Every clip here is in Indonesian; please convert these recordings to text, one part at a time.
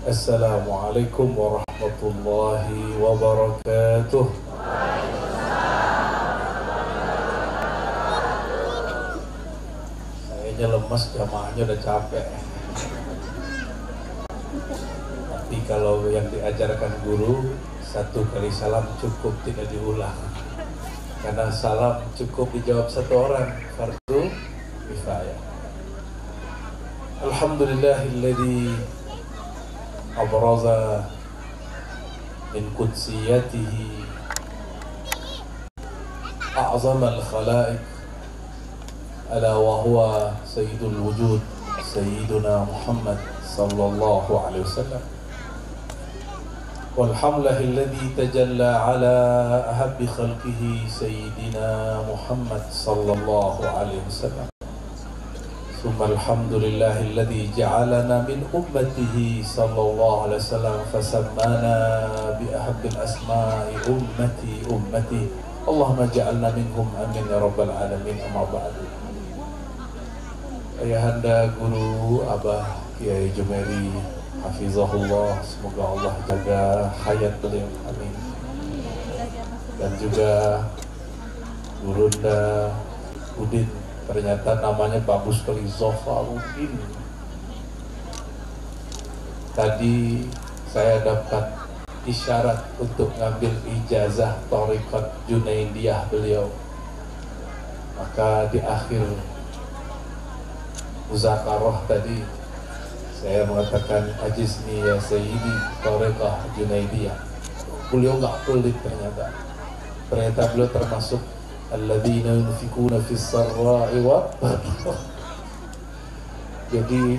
Assalamualaikum warahmatullahi wabarakatuh. Kayaknya lemas, jamaahnya udah capek. Tapi kalau yang diajarkan guru, 1 kali salam cukup, tidak diulang. Karena salam cukup dijawab 1 orang, fardu kifayah. Alhamdulillahilladzi abraza min qudsiyatihi a'zamal khalaiq ala wa huwa sayyidul wujud sayyiduna Muhammad sallallahu alaihi wasallam. Walhamdulillahilladzi tajalla ala ahabbi khalqihi sayyidina Muhammad sallallahu alaihi wasallam. Alhamdulillahilladzi ja'alana min ummatihi sallallahu alaihi wasallam fasammana bi ahabbil asma'i ummati. Allahumma ja'alna minhum, amin ya rabbal alamin. Amma ba'du. Ayahanda guru Abah Kiai Jumeri hafizahullah, semoga Allah jaga hayat beliau, amin. Dan juga Gurunda Udin, ternyata namanya bagus sekali, Zofaruddin. Tadi saya dapat isyarat untuk ngambil ijazah Thariqat Junaidiyah beliau. Maka di akhir muzakarah tadi saya mengatakan ajizni ya sayyidi Thariqah Junaidiyah. Beliau nggak pelit ternyata. Ternyata beliau termasuk alladzina yunfikuna fis sarra'i wa Jadi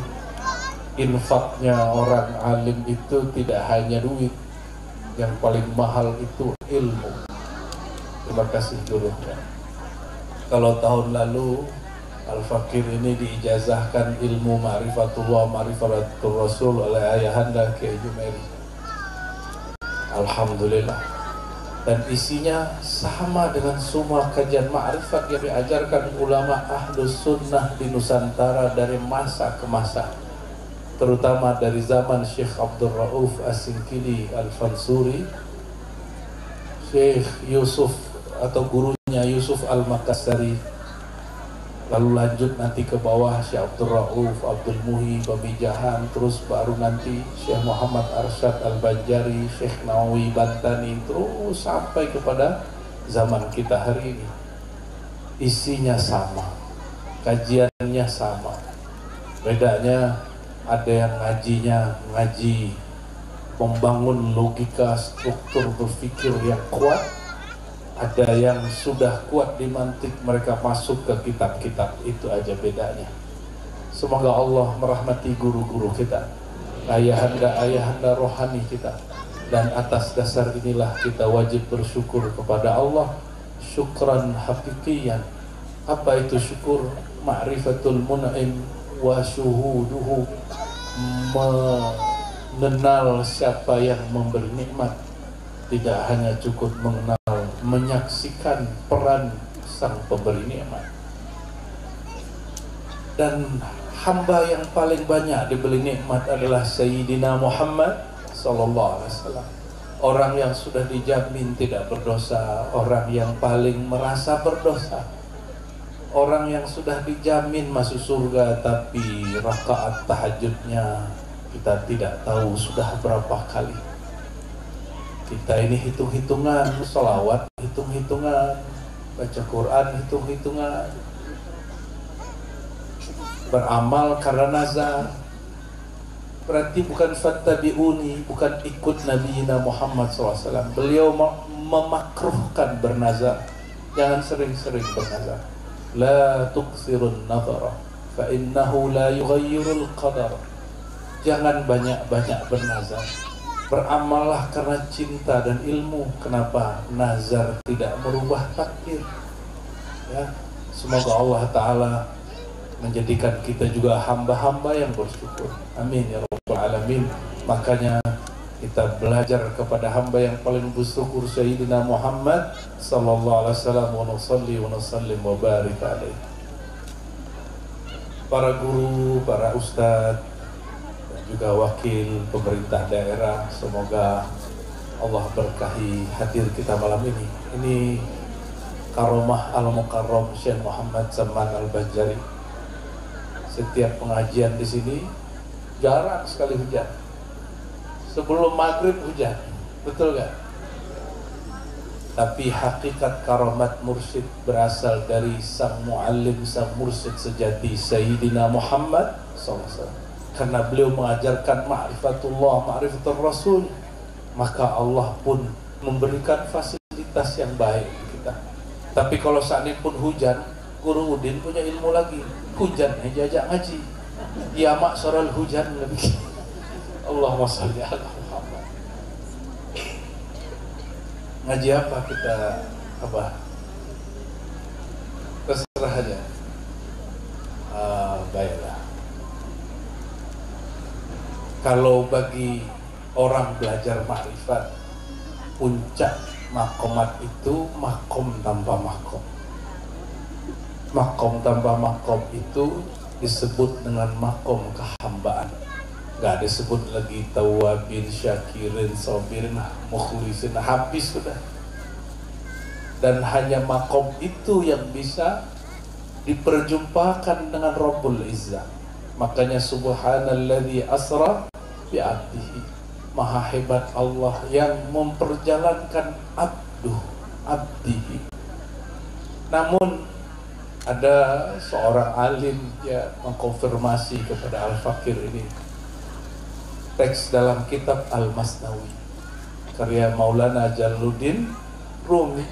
infaknya orang alim itu tidak hanya duit, yang paling mahal itu ilmu. Terima kasih guru. Kalau tahun lalu Al-Fakir ini diijazahkan ilmu ma'rifatullah, ma'rifatul Rasul oleh ayahanda Kiai Jumeri. Alhamdulillah. Dan isinya sama dengan semua kajian ma'rifat yang diajarkan ulama ahlus sunnah di Nusantara dari masa ke masa, terutama dari zaman Syekh Abdul Rauf As-Sinkili Al-Fansuri, Syekh Yusuf atau gurunya Yusuf Al-Makassari, lalu lanjut nanti ke bawah Syekh Abdul Rauf, Abdul Muhi, Pamijahan, terus baru nanti Syekh Muhammad Arsyad Al-Banjari, Syekh Nawawi Bantani, terus sampai kepada zaman kita hari ini. Isinya sama, kajiannya sama, bedanya ada yang ngaji membangun logika struktur berpikir yang kuat, ada yang sudah kuat di mantik, mereka masuk ke kitab-kitab. Itu aja bedanya. Semoga Allah merahmati guru-guru kita, ayahanda rohani kita, dan atas dasar inilah kita wajib bersyukur kepada Allah syukran hakikiyan. Apa itu syukur? Ma'rifatul mun'im wa syuhuduhu, mengenal siapa yang memberi nikmat. Tidak hanya cukup mengenal, menyaksikan peran sang pemberi nikmat. Dan hamba yang paling banyak diberi nikmat adalah Sayyidina Muhammad sallallahu alaihi wasallam. Orang yang sudah dijamin tidak berdosa, orang yang paling merasa berdosa, orang yang sudah dijamin masuk surga, tapi rakaat tahajudnya kita tidak tahu sudah berapa kali. Kita ini hitung-hitungan, sholawat hitung-hitungan, baca Quran hitung-hitungan, beramal karena nazar. Berarti bukan fattabi'uni, bukan ikut Nabi Muhammad SAW. Beliau memakruhkan bernazar. Jangan sering-sering bernazar. La tuksirun nazara fa innahu la yughayyirul qadar. Jangan banyak-banyak bernazar. Beramallah karena cinta dan ilmu. Kenapa? Nazar tidak merubah takdir. Ya, semoga Allah Ta'ala menjadikan kita juga hamba-hamba yang bersyukur. Amin ya rabbal alamin. Makanya kita belajar kepada hamba yang paling bersyukur, Sayyidina Muhammad sallallahu alaihi wasallam, wa nusalli wa nusallim wa barik alaihi. Para guru, para ustadz, juga wakil pemerintah daerah. Semoga Allah berkahi hadir kita malam ini. Ini Karomah Al-Mukarram Syekh Muhammad Zaman Al-Banjari. Setiap pengajian di sini jarang sekali hujan. Sebelum maghrib hujan, betul gak? Tapi hakikat karomat mursyid berasal dari sang muallim, sang mursyid sejati Sayyidina Muhammad SAW. Karena beliau mengajarkan ma'rifatullah, ma'rifatul Rasul, maka Allah pun memberikan fasilitas yang baik kita. Tapi kalau seandainya pun hujan, Guru Udin punya ilmu lagi. Hujan jajak ngaji. Ya maksaral hujan lebih. Allahumma sholli ala Muhammad. Ngaji apa kita apa? Terserah aja. Baiklah. Kalau bagi orang belajar makrifat, puncak makomat itu makom tanpa makom. Makom tanpa makom itu disebut dengan makom kehambaan. Gak disebut lagi tawabin, syakirin, sobirin, mukhlisin, habis sudah. Dan hanya makom itu yang bisa diperjumpakan dengan Rabbul Izzah. Makanya subhanalladzi asra bi abdihi. Maha hebat Allah yang memperjalankan abdihi. Namun ada seorang alim ya mengkonfirmasi kepada Al-Fakir ini. Teks dalam kitab Al-Masnawi karya Maulana Jalaluddin Rumi.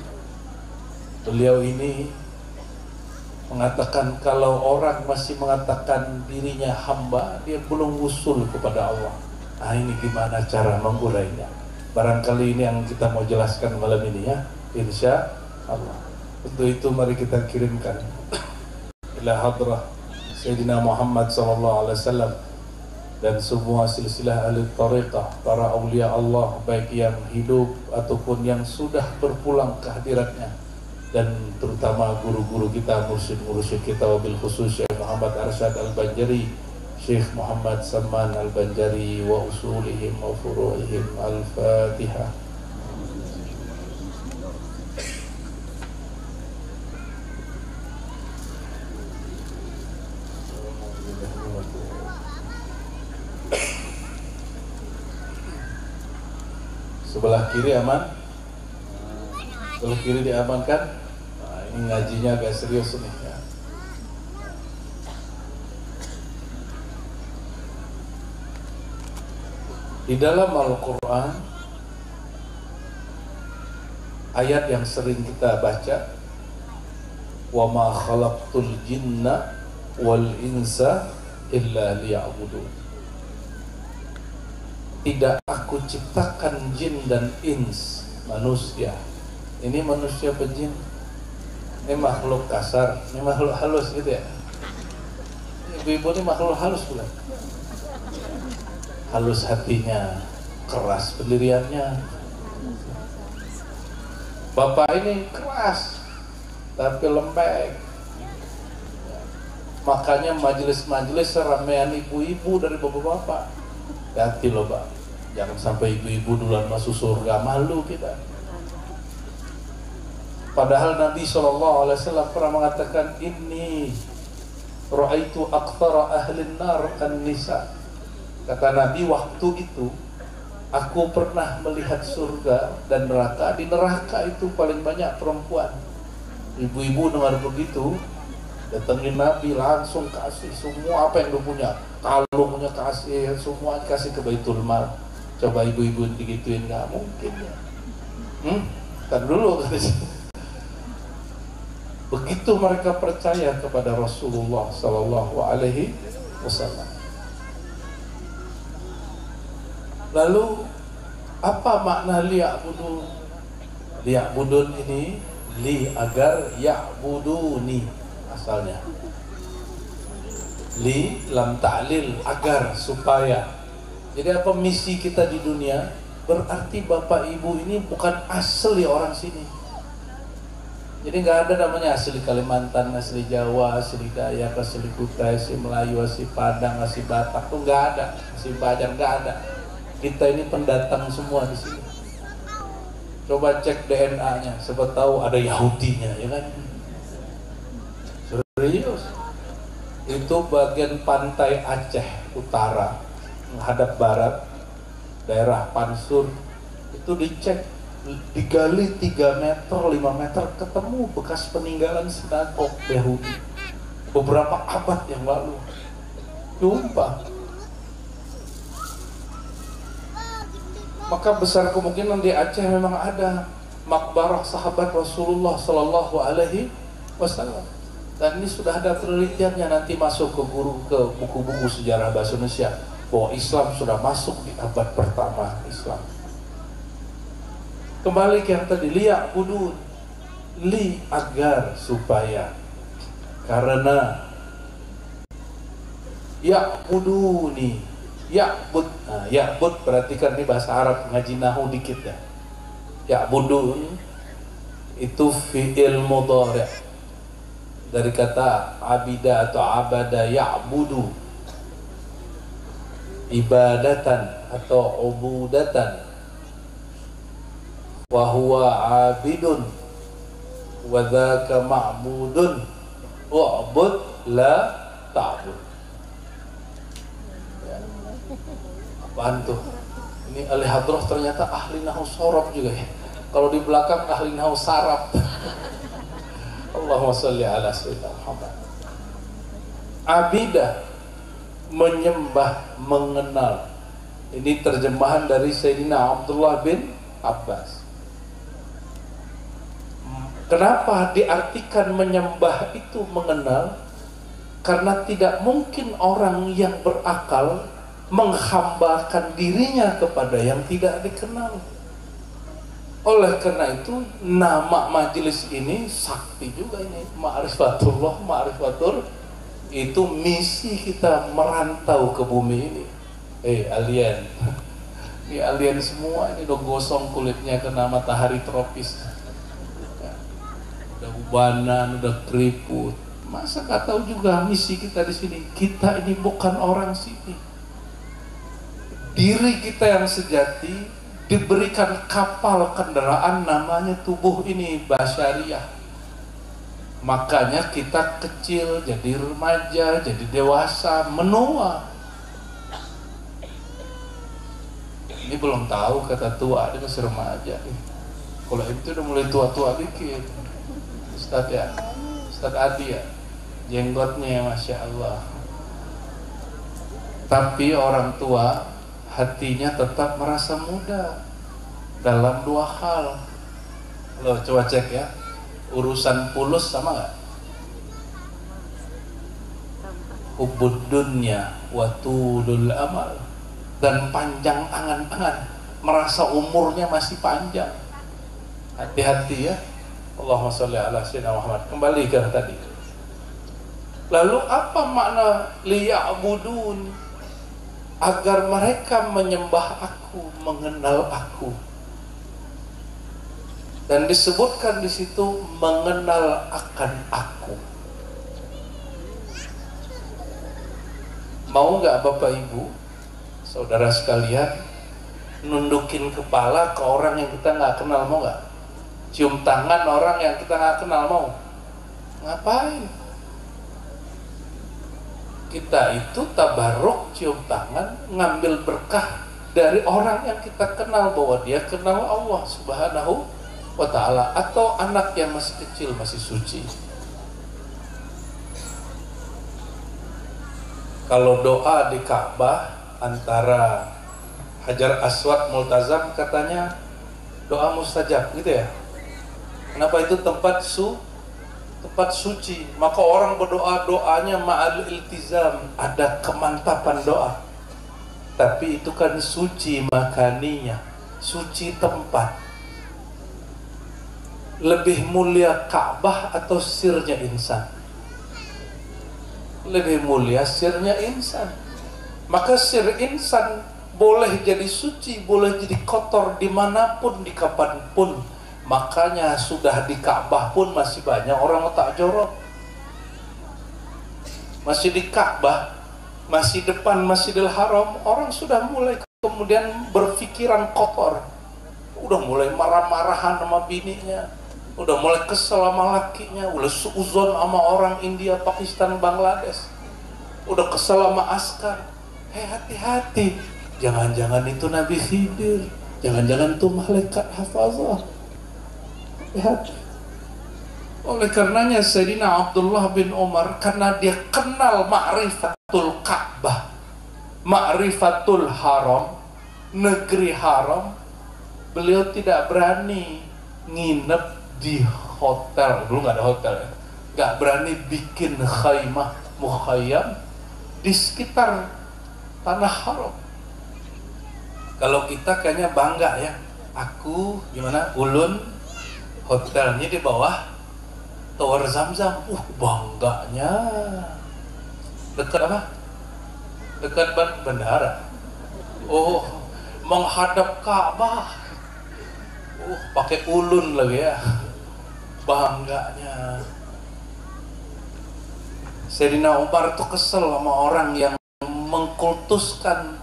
Beliau ini mengatakan kalau orang masih mengatakan dirinya hamba, dia belum usul kepada Allah. Nah, ini gimana cara mengurainya? Barangkali ini yang kita mau jelaskan malam ini ya, insya Allah. Untuk itu mari kita kirimkan ila hadrah Sayyidina Muhammad SAW dan semua silsilah ahli tariqah, para awliya Allah, baik yang hidup ataupun yang sudah berpulang ke hadiratnya, dan terutama guru-guru kita, mursyid-mursyid kita, wabil khusus Syekh Muhammad Arsyad Al-Banjari, Syekh Muhammad Saman Al-Banjari, wa usulihim wa furu'ihim. Al-Fatihah. Sebelah kiri aman? Sebelah kiri diamankan? Nah, ini ngajinya agak serius nih ya. Di dalam Al-Quran, ayat yang sering kita baca, wa ma khalaqtul jinna wal insa illa liya'budun. Tidak aku ciptakan jin dan ins, manusia. Ini manusia apa jin? Ini makhluk kasar, ini makhluk halus gitu ya. Ibu-ibu ini makhluk halus pula. Halus hatinya, keras pendiriannya. Bapak ini keras, tapi lembek. Makanya majelis-majelis ramean ibu-ibu dari bapak-bapak. Hati loh Pak, jangan sampai ibu-ibu duluan masuk surga, malu kita. Padahal Nabi SAW pernah mengatakan, inni ra'aitu aktsara ahlin nar an-nisa. Kata Nabi, waktu itu aku pernah melihat surga dan neraka. Di neraka itu paling banyak perempuan. Ibu-ibu dengar begitu, datengin Nabi, langsung kasih semua apa yang dia punya. Kalungnya kasih, semua kasih ke Baitul Mal. Coba ibu-ibu digituin, nggak mungkin ya. Kan dulu begitu mereka percaya kepada Rasulullah SAW. Lalu apa makna liya'budun? Liya'budun ini li agar, ya'buduni asalnya. Li lam ta'lil, agar, supaya. Jadi apa misi kita di dunia? Berarti bapak ibu ini bukan asli orang sini. Jadi nggak ada namanya asli Kalimantan, asli Jawa, asli Dayak, asli Kutai, asli Melayu, asli Padang, asli Batak, tuh nggak ada, asli Banjar nggak ada. Kita ini pendatang semua di sini. Coba cek DNA-nya, siapa tahu ada Yahudinya, ya kan? Serius. Itu bagian pantai Aceh Utara, menghadap barat, daerah Pansur, itu dicek, digali 3 meter, 5 meter, ketemu bekas peninggalan sinagog Yahudi beberapa abad yang lalu. Jumpa. Maka besar kemungkinan di Aceh memang ada makbarah sahabat Rasulullah Sallallahu Alaihi Wasallam. Dan ini sudah ada penelitiannya, nanti masuk ke buku-buku sejarah bahasa Indonesia bahwa Islam sudah masuk di abad pertama Islam. Kembali ke yang tadi, liya'budun, li agar, supaya, karena ya'buduni, ya'bud. Nah, ya'bud perhatikan ini bahasa Arab, ngaji nahu dikit ya. Ya'budun itu fi'il mudhari' dari kata abida atau abada ya'budu, ibadatan atau ubudatan, wa huwa abidun wa dzaka ma'budun wa'bud la ta'bud. Ya. Apaan tuh? Ini ahli hadroh ternyata ahli nahu sorob juga ya. Kalau di belakang ahli nahu sarab. Allahumma sholli ala sayyidina Muhammad. Abidah, menyembah, mengenal. Ini terjemahan dari Sayyidina Abdullah bin Abbas. Kenapa diartikan menyembah itu mengenal? Karena tidak mungkin orang yang berakal menghambakan dirinya kepada yang tidak dikenal. Oleh karena itu nama majelis ini sakti juga ini, ma'rifatullah, ma'rifatur. Itu misi kita merantau ke bumi ini. Alien. Ini alien semua, ini udah gosong kulitnya kena matahari tropis. Udah ubanan, udah keriput. Masa gak tahu juga misi kita di sini? Kita ini bukan orang sini. Diri kita yang sejati diberikan kapal kendaraan namanya tubuh ini, basyariah. Makanya kita kecil, jadi remaja, jadi dewasa, menua. Ini belum tahu kata tua, dia masih remaja. Kalau itu udah mulai tua-tua dikit. Ustadz ya, Ustadz Adi ya, jenggotnya Masya Allah. Tapi orang tua hatinya tetap merasa muda dalam 2 hal. Lo coba cek ya, urusan pulus sama nggak? Hubbud dunya wa tulul amal, dan panjang angan-angan, merasa umurnya masih panjang. Hati-hati ya. Allahumma sholli ala sayyidina Muhammad. Kembali ke tadi. Lalu apa makna liya'budun? Agar mereka menyembah aku, mengenal aku. Dan disebutkan di situ mengenal akan aku. Mau nggak Bapak Ibu, saudara sekalian, nundukin kepala ke orang yang kita nggak kenal, mau nggak? Cium tangan orang yang kita nggak kenal, mau? Ngapain? Kita itu tabarruk, cium tangan, ngambil berkah dari orang yang kita kenal, bahwa dia kenal Allah Subhanahu wa ta'ala, atau anak yang masih kecil, masih suci. Kalau doa di Ka'bah antara Hajar Aswad Multazam, katanya doa mustajab gitu ya. Kenapa? Itu tempat suci. Maka orang berdoa, doanya ma'al iltizam, ada kemantapan doa. Tapi itu kan suci makaninya, suci tempat. Lebih mulia Ka'bah atau sirnya insan? Lebih mulia sirnya insan. Maka sir insan boleh jadi suci, boleh jadi kotor, dimanapun, di kapanpun, Makanya sudah di Ka'bah pun masih banyak orang letak jorok. Masih di Ka'bah, masih depan Masjidil Haram, orang sudah mulai kemudian berpikiran kotor. Udah mulai marah-marahan sama bininya, udah mulai kesel sama lakinya, udah suuzon sama orang India, Pakistan, Bangladesh, udah kesel sama askar. Hati-hati, jangan-jangan itu Nabi Khidir, jangan-jangan itu malaikat hafazah. Hati. Oleh karenanya Sayyidina Abdullah bin Umar, karena dia kenal ma'rifatul Ka'bah, ma'rifatul haram, negeri haram, beliau tidak berani nginep di hotel. Dulu nggak ada hotel ya, nggak berani bikin khaymah, mukhayyam di sekitar tanah haram. Kalau kita kayaknya bangga ya, aku gimana, ulun hotelnya di bawah Tower Zamzam, bangganya. Dekat apa? Dekat bandara. Oh, menghadap Ka'bah. Pakai ulun lagi ya, bangganya. Sayyidina Umar tuh kesel sama orang yang mengkultuskan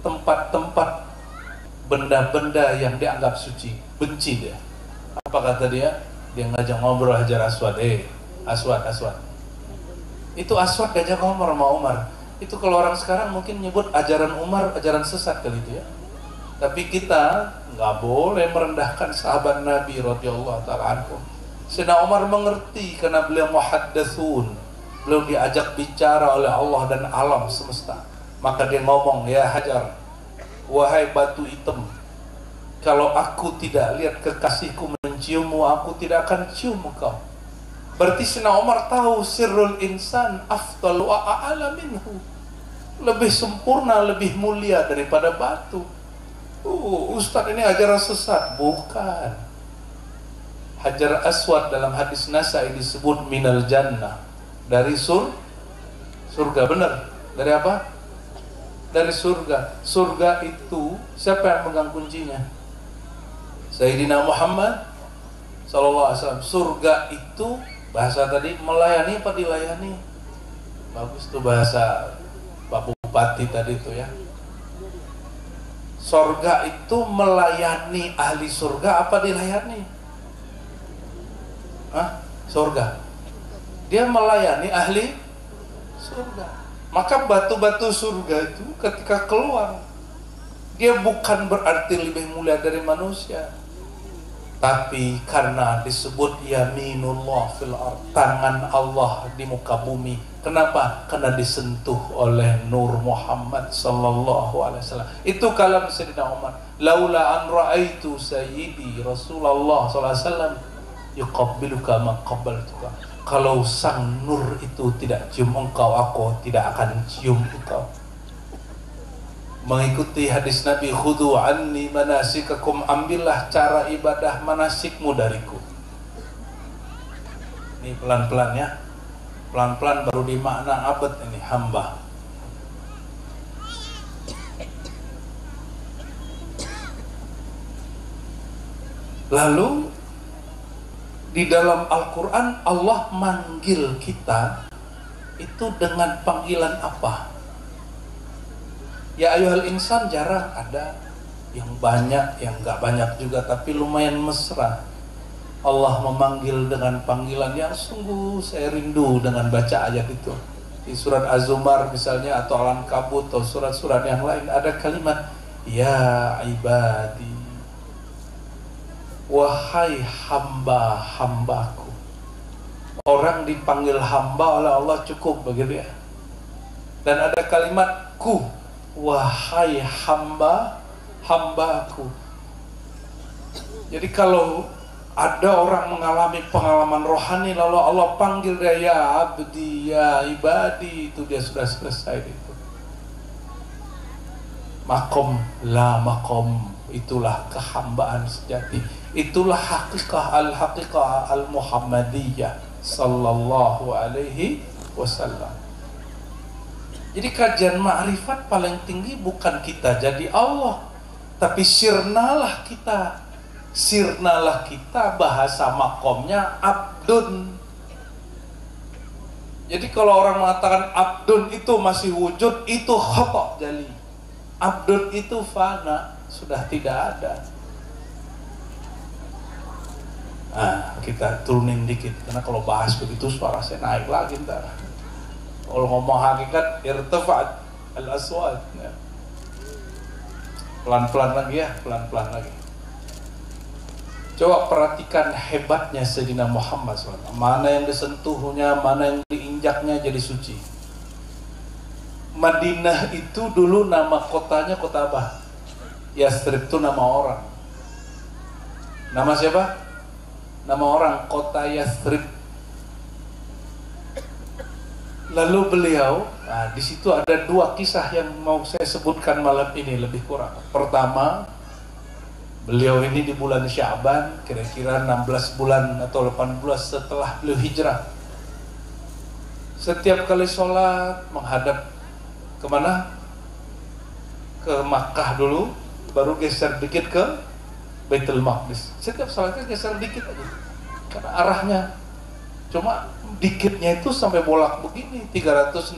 tempat-tempat benda-benda yang dianggap suci. Benci dia. Apa kata dia? Dia ngajak ngobrol Hajar Aswad. Aswad. Itu Aswad ngajak ngobrol sama Umar. Itu kalau orang sekarang mungkin nyebut ajaran Umar, ajaran sesat kali itu ya. Tapi kita nggak boleh merendahkan sahabat Nabi radhiyallahu ta'ala anhu. Sayyidina Umar mengerti karena beliau muhaddatsun, beliau diajak bicara oleh Allah dan alam semesta. Maka dia ngomong, ya Hajar, wahai batu hitam, kalau aku tidak lihat kekasihku menciummu, aku tidak akan cium engkau. Berarti Sayyidina Umar tahu sirrul insan afdal wa a'ala minhu, lebih sempurna, lebih mulia daripada batu. Ustaz ini ajaran sesat. Bukan. Hajar Aswad dalam hadis Nasai disebut minal jannah, dari surga. Benar. Dari apa? Dari surga. Surga itu siapa yang megang kuncinya? Sayyidina Muhammad sallallahu alaihi wasallam. Surga itu bahasa tadi melayani apa dilayani? Bagus tuh bahasa Pak Bupati tadi tuh ya. Surga itu melayani ahli surga apa dilayani? Surga. Dia melayani ahli surga. Maka batu-batu surga itu ketika keluar, dia bukan berarti lebih mulia dari manusia, tapi karena disebut yaminullah fil ard, tangan Allah di muka bumi. Kenapa? Karena disentuh oleh Nur Muhammad sallallahu alaihi wasallam. Itu kalam Sayyidina Umar. Laula an ra'aitu sayyidi Rasulullah sallallahu alaihi wasallam yuqabbiluka ma qabbaltuka. Kalau sang nur itu tidak cium engkau, aku tidak akan cium engkau. Mengikuti hadis Nabi, khudhu anni manasikakum, ambillah cara ibadah manasikmu dariku. Ini pelan-pelan ya. Pelan-pelan baru dimakna abad ini, hamba. Lalu di dalam Al-Quran Allah manggil kita itu dengan panggilan apa? Ya ayyuhal insan jarang ada, yang banyak, yang gak banyak juga, tapi lumayan mesra. Allah memanggil dengan panggilan yang sungguh saya rindu dengan baca ayat itu. Di surat Az-Zumar misalnya, atau Al-Ankabut, atau surat-surat yang lain ada kalimat ya ibadi, wahai hamba-hambaku. Orang dipanggil hamba oleh Allah cukup begitu ya. Dan ada kalimat ku, wahai hamba-hambaku. Jadi kalau ada orang mengalami pengalaman rohani lalu Allah panggil dia ya abdi, ya ibadi, itu dia sudah selesai itu. Makom la makom, itulah kehambaan sejati. Itulah haqiqah al-Muhammadiyah sallallahu alaihi wasallam. Jadi kajian ma'rifat paling tinggi bukan kita jadi Allah, tapi sirnalah kita Sirnalah kita, bahasa makomnya abdun. Jadi kalau orang mengatakan abdun itu masih wujud, itu khata' jali. Abdun itu fana, sudah tidak ada. Nah, kita turunin dikit, karena kalau bahas begitu suara saya naik lagi ntar. Kalau ngomong hakikat, irtifa'at al-aswad. Ya. Pelan-pelan lagi ya, pelan-pelan lagi. Coba perhatikan hebatnya Sayyidina Muhammad SAW. Mana yang disentuhnya, mana yang diinjaknya jadi suci. Madinah itu dulu nama kotanya kota apa? Yathrib itu nama orang. Nama siapa? Nama orang, kota Yathrib. Lalu beliau, nah di situ ada dua kisah yang mau saya sebutkan malam ini lebih kurang. Pertama, beliau ini di bulan Sya'ban, kira-kira 16 bulan atau 18 setelah beliau hijrah. Setiap kali sholat menghadap kemana? Ke Makkah dulu, baru geser dikit ke Baitul Maqdis. Setiap sholatnya geser dikit aja, karena arahnya cuma dikitnya itu sampai bolak begini, 360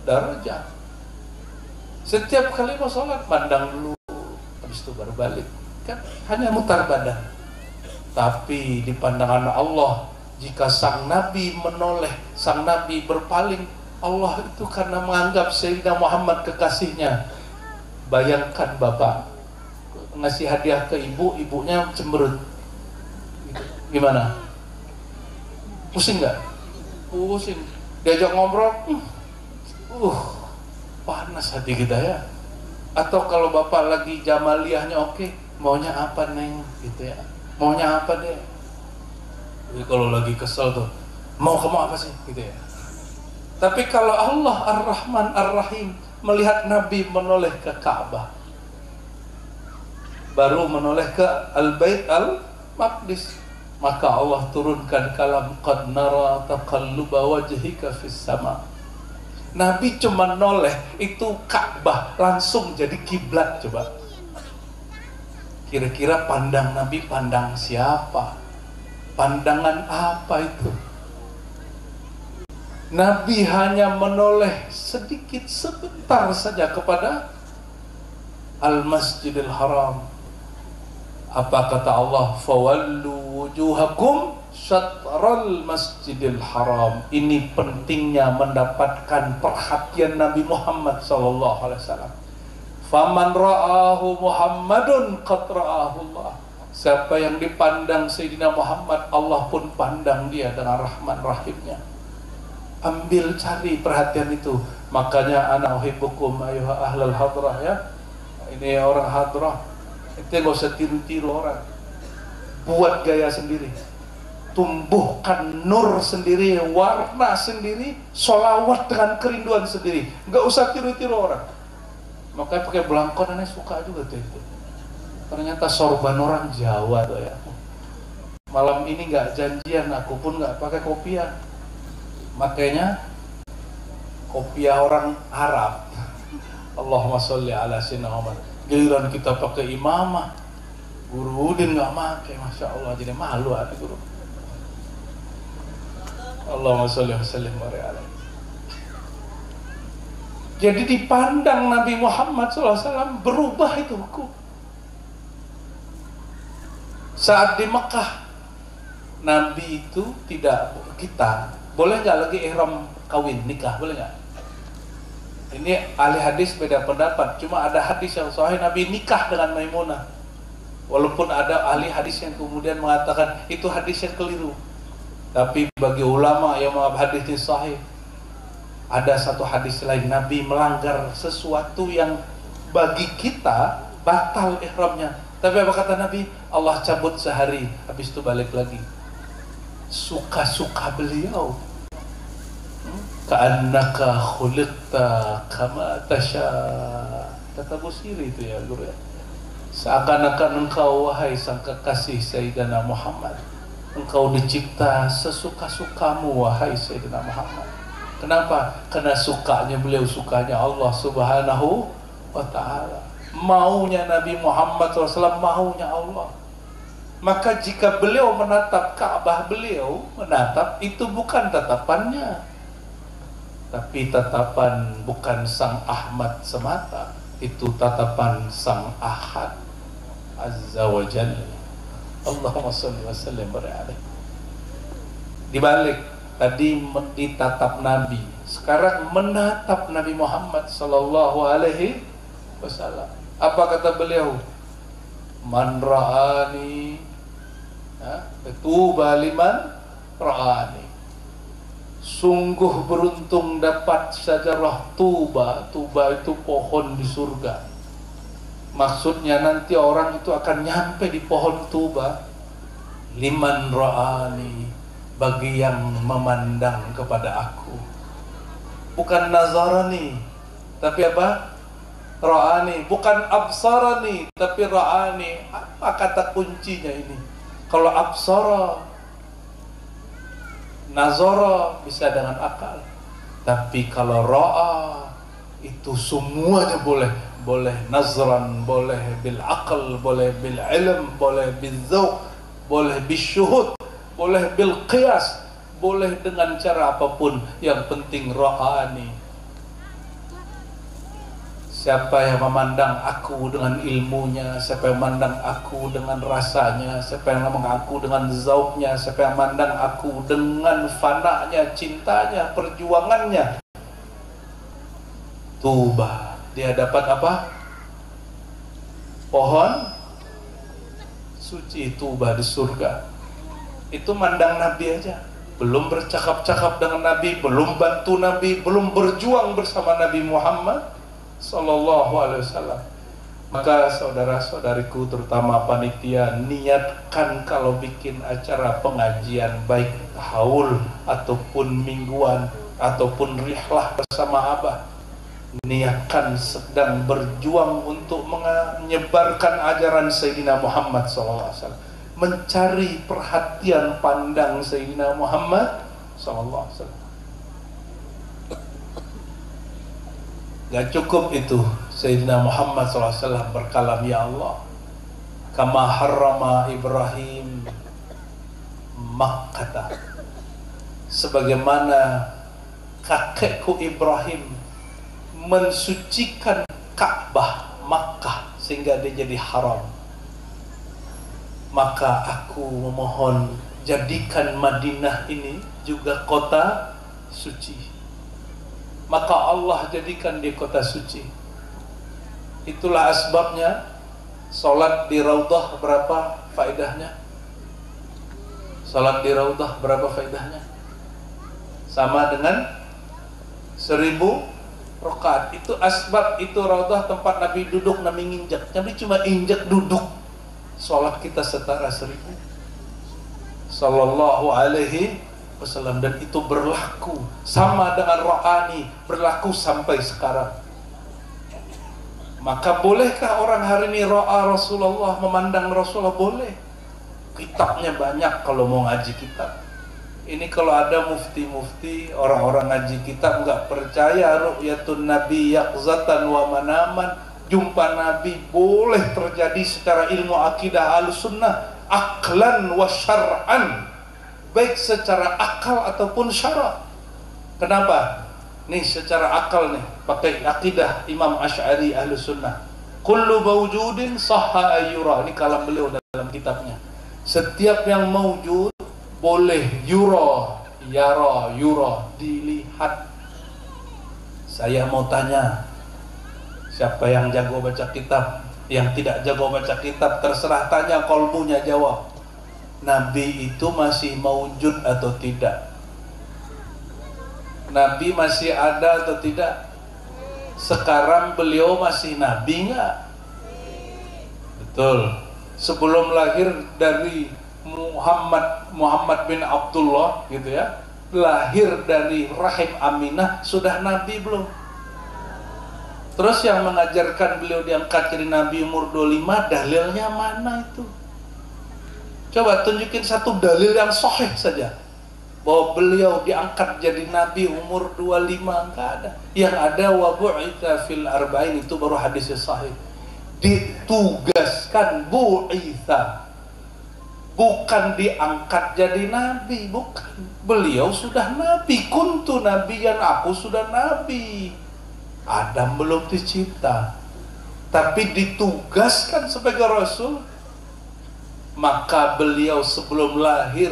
derajat. Setiap kali mau sholat pandang dulu, habis itu baru balik, kan hanya mutar badan. Tapi di pandangan Allah, jika sang Nabi menoleh, sang Nabi berpaling, Allah itu karena menganggap Sayyidina Muhammad kekasihnya. Bayangkan bapak ngasih hadiah ke ibu, ibunya cemberut, gimana? Pusing nggak? Pusing. Diajak ngobrol, panas hati kita ya. Atau kalau bapak lagi jamaliyahnya oke, maunya apa neng, gitu ya? Maunya apa deh? Jadi kalau lagi kesel tuh, mau kamu apa sih, gitu ya? Tapi kalau Allah Ar-Rahman Ar-Rahim melihat Nabi menoleh ke Ka'bah, baru menoleh ke Al-Bait Al-Maqdis, maka Allah turunkan kalam qad nara taqalluba wajhika fis sama. Nabi cuma noleh, itu Ka'bah langsung jadi kiblat. Coba kira-kira pandang Nabi pandang siapa? Pandangan apa itu? Nabi hanya menoleh sedikit, sebentar saja kepada Al-Masjidil Haram. Apa kata Allah? Fawallu wujuhakum syatral masjidil haram. Ini pentingnya mendapatkan perhatian Nabi Muhammad SAW. Faman ra'ahu Muhammadun qad ra'ahu Allah. Siapa yang dipandang Sayyidina Muhammad, Allah pun pandang dia dengan Rahman Rahimnya. Ambil, cari perhatian itu. Makanya ana uhibbukum ayuha ahlal hadrah ya. Ini orang hadrah, itu gak usah tiru-tiru orang. Buat gaya sendiri, tumbuhkan nur sendiri, warna sendiri, sholawat dengan kerinduan sendiri. Gak usah tiru-tiru orang. Makanya pakai belangkon, aneh suka juga tuh itu. Ternyata sorban orang Jawa tuh ya. Malam ini gak janjian, aku pun gak pakai kopiah. Makanya kopiah orang Arab. Allahumma sholli ala sayyidina Muhammad. Giliran kita pakai imamah, Guru Udin nggak pakai, masya Allah, jadi malu ada guru. Allahumma sholli wa sallim wa barik. Jadi dipandang Nabi Muhammad SAW berubah itu hukum. Saat di Mekah, Nabi itu tidak, kita boleh nggak lagi ihram kawin nikah, boleh nggak? Ini ahli hadis beda pendapat. Cuma ada hadis yang sahih Nabi nikah dengan Maimunah. Walaupun ada ahli hadis yang kemudian mengatakan itu hadis yang keliru. Tapi bagi ulama yang menganggap hadis ini sahih, ada satu hadis lain Nabi melanggar sesuatu yang bagi kita batal ihramnya. Tapi apa kata Nabi? Allah cabut sehari, habis itu balik lagi. Suka-suka beliau. Ka'annaka khuliqta kama tasha. Kata Busiri itu ya guru ya. Seakan-akan engkau wahai sang kekasih Sayyidina Muhammad, engkau dicipta sesuka-sukamu wahai Sayyidina Muhammad. Kenapa? Karena sukanya beliau, sukanya Allah Subhanahu wa ta'ala. Maunya Nabi Muhammad SAW, maunya Allah. Maka jika beliau menatap Ka'bah, beliau menatap itu bukan tatapannya, tapi tatapan bukan Sang Ahmad semata, itu tatapan Sang Ahad Azza wa Jalla. Allahumma sholli wa sallim alaihi. Dibalik, tadi ditatap Nabi, sekarang menatap Nabi Muhammad sallallahu alaihi wasallam. Apa kata beliau? Man ra'ani, tuba liman ra'ani. Sungguh beruntung dapat syajarah tuba. Tuba itu pohon di surga. Maksudnya nanti orang itu akan nyampe di pohon tuba. Liman ra'ani, bagi yang memandang kepada aku. Bukan nazarani, tapi apa? Ra'ani. Bukan absarani, tapi ra'ani. Apa kata kuncinya ini? Kalau absara, nazara bisa dengan akal, tapi kalau ra'a itu semuanya boleh. Boleh nazran, boleh bil aql, boleh bil ilm, boleh bil dzauq, boleh bil syuhud, boleh bil qiyas, boleh dengan cara apapun, yang penting ra'ani. Siapa yang memandang aku dengan ilmunya, siapa yang memandang aku dengan rasanya, siapa yang memandang aku dengan zauqnya, siapa yang memandang aku dengan fananya, cintanya, perjuangannya, tuba, dia dapat apa? Pohon suci, tuba di surga. Itu mandang Nabi aja, belum bercakap-cakap dengan Nabi, belum bantu Nabi, belum berjuang bersama Nabi Muhammad sallallahu alaihi wasallam. Maka saudara-saudariku, terutama panitia, niatkan kalau bikin acara pengajian, baik haul ataupun mingguan ataupun rihlah bersama Abah, niatkan sedang berjuang untuk menyebarkan ajaran Sayyidina Muhammad SAW, mencari perhatian pandang Sayyidina Muhammad SAW. Gak cukup itu, Sayyidina Muhammad SAW berkalam, ya Allah, kama harrama Ibrahim Makkah, sebagaimana kakekku Ibrahim mensucikan Ka'bah Makkah sehingga dia jadi haram, maka aku memohon jadikan Madinah ini juga kota suci. Maka Allah jadikan dia kota suci. Itulah asbabnya salat di Raudhah berapa faedahnya? Salat di Raudhah berapa faedahnya? Sama dengan 1000 rakaat. Itu asbab, itu Raudhah tempat Nabi duduk, Nabi nginjak. Nabi cuma injak duduk. Salat kita setara 1000 sallallahu alaihi wasallam. Dan itu berlaku sama dengan rohani, berlaku sampai sekarang. Maka bolehkah orang hari ini ro'a Rasulullah, memandang Rasulullah? Boleh. Kitabnya banyak kalau mau ngaji kitab. Ini kalau ada mufti-mufti, orang-orang ngaji kitab nggak percaya ru'yatun Nabi yaqzatan wa manaman, jumpa Nabi boleh terjadi secara ilmu akidah Ahlussunnah, aklan wa syar'an, baik secara akal ataupun syara'. Kenapa? Nih secara akal nih, pakai akidah Imam Asy'ari Ahlussunnah. Kullu mawjudin sahha ayyura. Ini kalam beliau dalam kitabnya. Setiap yang mawjud boleh yura, yara, yura, dilihat. Saya mau tanya, siapa yang jago baca kitab? Yang tidak jago baca kitab terserah, tanya, kolbunya jawab. Nabi itu masih mawjud atau tidak? Nabi masih ada atau tidak? Sekarang beliau masih Nabi nggak? Betul. Sebelum lahir dari Muhammad bin Abdullah gitu ya, lahir dari rahim Aminah, sudah Nabi belum? Terus yang mengajarkan beliau diangkat jadi Nabi umur 25, dalilnya mana itu? Coba tunjukin satu dalil yang sahih saja bahwa beliau diangkat jadi Nabi umur 25, enggak ada. Yang ada wa bu'itsa fil arba'in, itu baru hadisnya sahih. Ditugaskan, bu'itsa, bukan diangkat jadi nabi, bukan. Beliau sudah nabi, kuntu nabiyan, aku sudah nabi. Adam belum dicipta, tapi ditugaskan sebagai rasul. Maka beliau sebelum lahir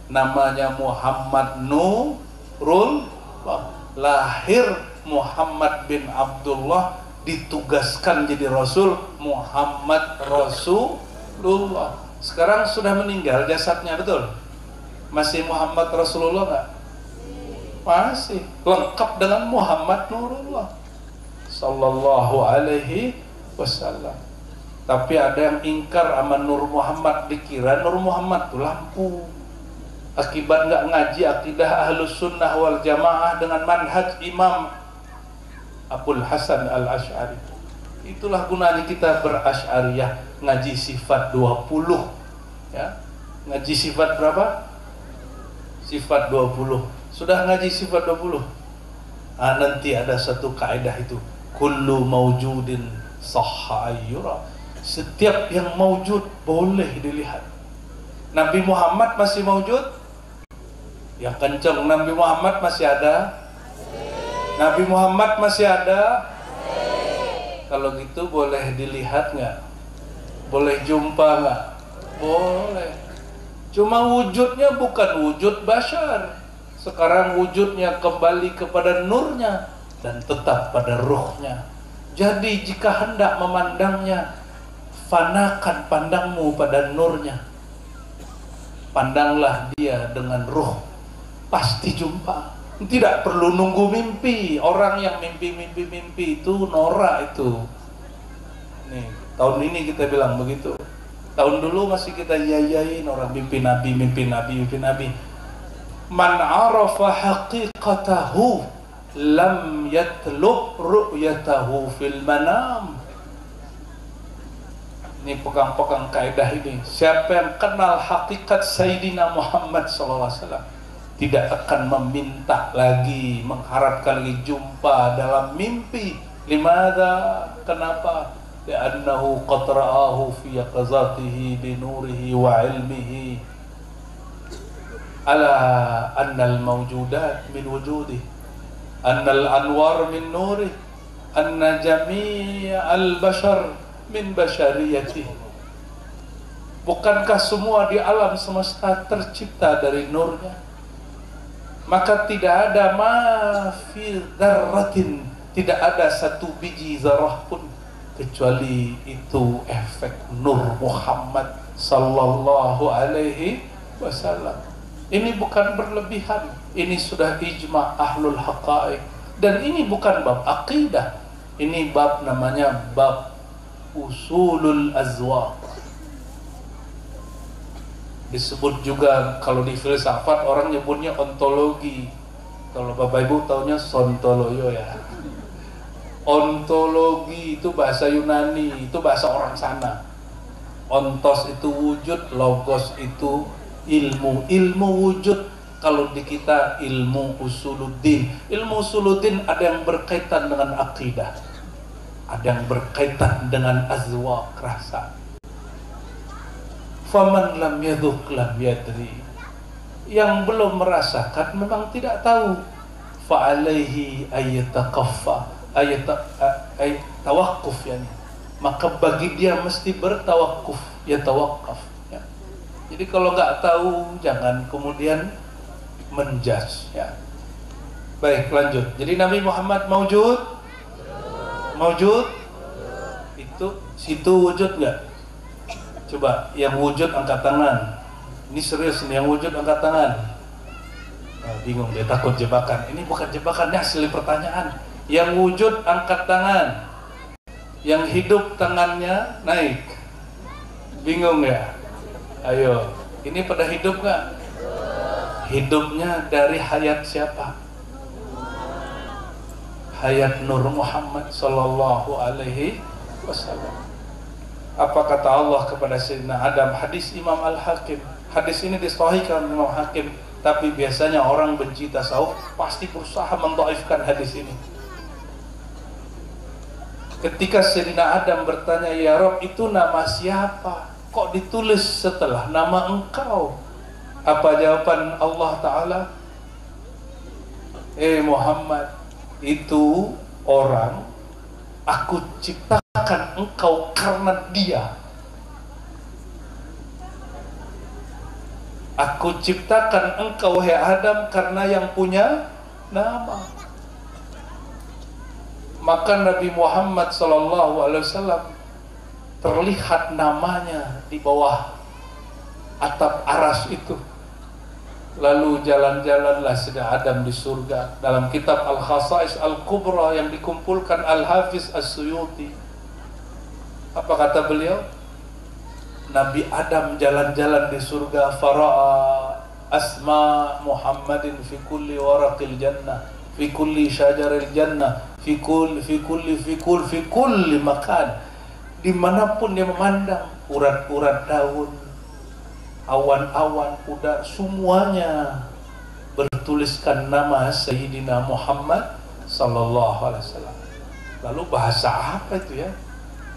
namanya Muhammad Nurullah, lahir Muhammad bin Abdullah, ditugaskan jadi rasul Muhammad Rasulullah. Sekarang sudah meninggal jasadnya, betul? Masih Muhammad Rasulullah nggak? Masih, lengkap dengan Muhammad Nurullah sallallahu alaihi wasallam. Tapi ada yang ingkar sama Nur Muhammad, dikira Nur Muhammad itu lampu. Akibat nggak ngaji akidah Ahlus Sunnah wal Jamaah dengan manhaj Imam Abul Hasan Al-Asy'ari. Itulah gunanya kita berasy'ariyah, ngaji sifat 20 ya. Ngaji sifat berapa? Sifat 20. Sudah ngaji sifat 20? Nanti ada satu kaidah itu, kullu maujudin sahha ayyura. Setiap yang maujud boleh dilihat. Nabi Muhammad masih maujud? Yang kencang, Nabi Muhammad masih ada? Nabi Muhammad masih ada? Kalau gitu boleh dilihat nggak? Boleh jumpa nggak? Boleh. Cuma wujudnya bukan wujud bashar. Sekarang wujudnya kembali kepada nurnya dan tetap pada ruhnya. Jadi jika hendak memandangnya, fanakan pandangmu pada nurnya. Pandanglah dia dengan ruh, pasti jumpa. Tidak perlu nunggu mimpi. Orang yang mimpi itu norak itu. Nih, tahun ini kita bilang begitu. Tahun dulu masih kita yayain orang mimpi nabi. Man arafa haqiqatahu lam yatlub ru'yatahu fil manam. Ini pegang-pegang kaidah ini. Siapa yang kenal hakikat Sayyidina Muhammad SAW tidak akan meminta lagi, mengharapkan lagi jumpa dalam mimpi. Limadha? Kenapa? Li'annahu qad ra'ahu fi yaqazatihi binurihi wa ilmihi ala annal mawjudat min wujudih, annal anwar min nurih, anna jami'al bashar min bashariyatih. Bukankah semua di alam semesta tercipta dari nurnya? Maka tidak ada ma fi dzarratin, tidak ada satu biji zarah pun kecuali itu efek nur Muhammad sallallahu alaihi wasallam. Ini bukan berlebihan, ini sudah ijma' ahlul haqa'iq. Dan ini bukan bab akidah, ini bab namanya bab usulul azwaq. Disebut juga kalau di filsafat orang nyebutnya ontologi. Kalau Bapak Ibu taunya sontoloyo ya. Ontologi itu bahasa Yunani, itu bahasa orang sana. Ontos itu wujud, logos itu ilmu. Ilmu wujud, kalau di kita ilmu usuluddin. Ilmu usuluddin ada yang berkaitan dengan akidah, ada yang berkaitan dengan azwaq, rasa. Faman lam yadhuq lam yadri. Yang belum merasakan memang tidak tahu. Fa alaihi ayyatakaffa, tawakkuf yani. Maka bagi dia mesti bertawakuf, ya tawakkuf ya. Jadi kalau nggak tahu jangan kemudian menjudge ya. Baik, lanjut. Jadi Nabi Muhammad maujud? Maujud? Itu situ wujud nggak? Coba yang wujud angkat tangan. Ini serius nih, yang wujud angkat tangan. Bingung dia, takut jebakan. Ini bukan jebakan, ini hasil pertanyaan. Yang wujud angkat tangan. Yang hidup tangannya naik. Bingung ya? Ayo, ini pada hidup nggak? Hidupnya dari hayat siapa? Hayat Nur Muhammad sallallahu alaihi wasallam. Apa kata Allah kepada Sayyidina Adam? Hadis Imam Al-Hakim. Hadis ini disahihkan Imam Hakim, tapi biasanya orang benci tasawuf pasti berusaha mendhaifkan hadis ini. Ketika Sayyidina Adam bertanya, ya Rabb, itu nama siapa? kok ditulis setelah nama engkau? Apa jawaban Allah Ta'ala? Muhammad, itu orang aku ciptakan engkau karena dia. Aku ciptakan engkau, hai Adam, karena yang punya nama. Maka Nabi Muhammad SAW terlihat namanya di bawah atap aras itu. Lalu jalan-jalanlah Sayyidina Adam di surga. Dalam kitab Al-Khasa'is Al-Kubra yang dikumpulkan Al-Hafiz As-Suyuti, apa kata beliau? Nabi Adam jalan-jalan di surga, fara'a asma Muhammadin fi kulli waraqil jannah, fi kulli syajaril jannah, fi kulli makan. Dimanapun dia memandang, urat-urat daun, awan-awan, udara, semuanya bertuliskan nama Sayyidina Muhammad sallallahu alaihi wasallam. Lalu bahasa apa itu ya?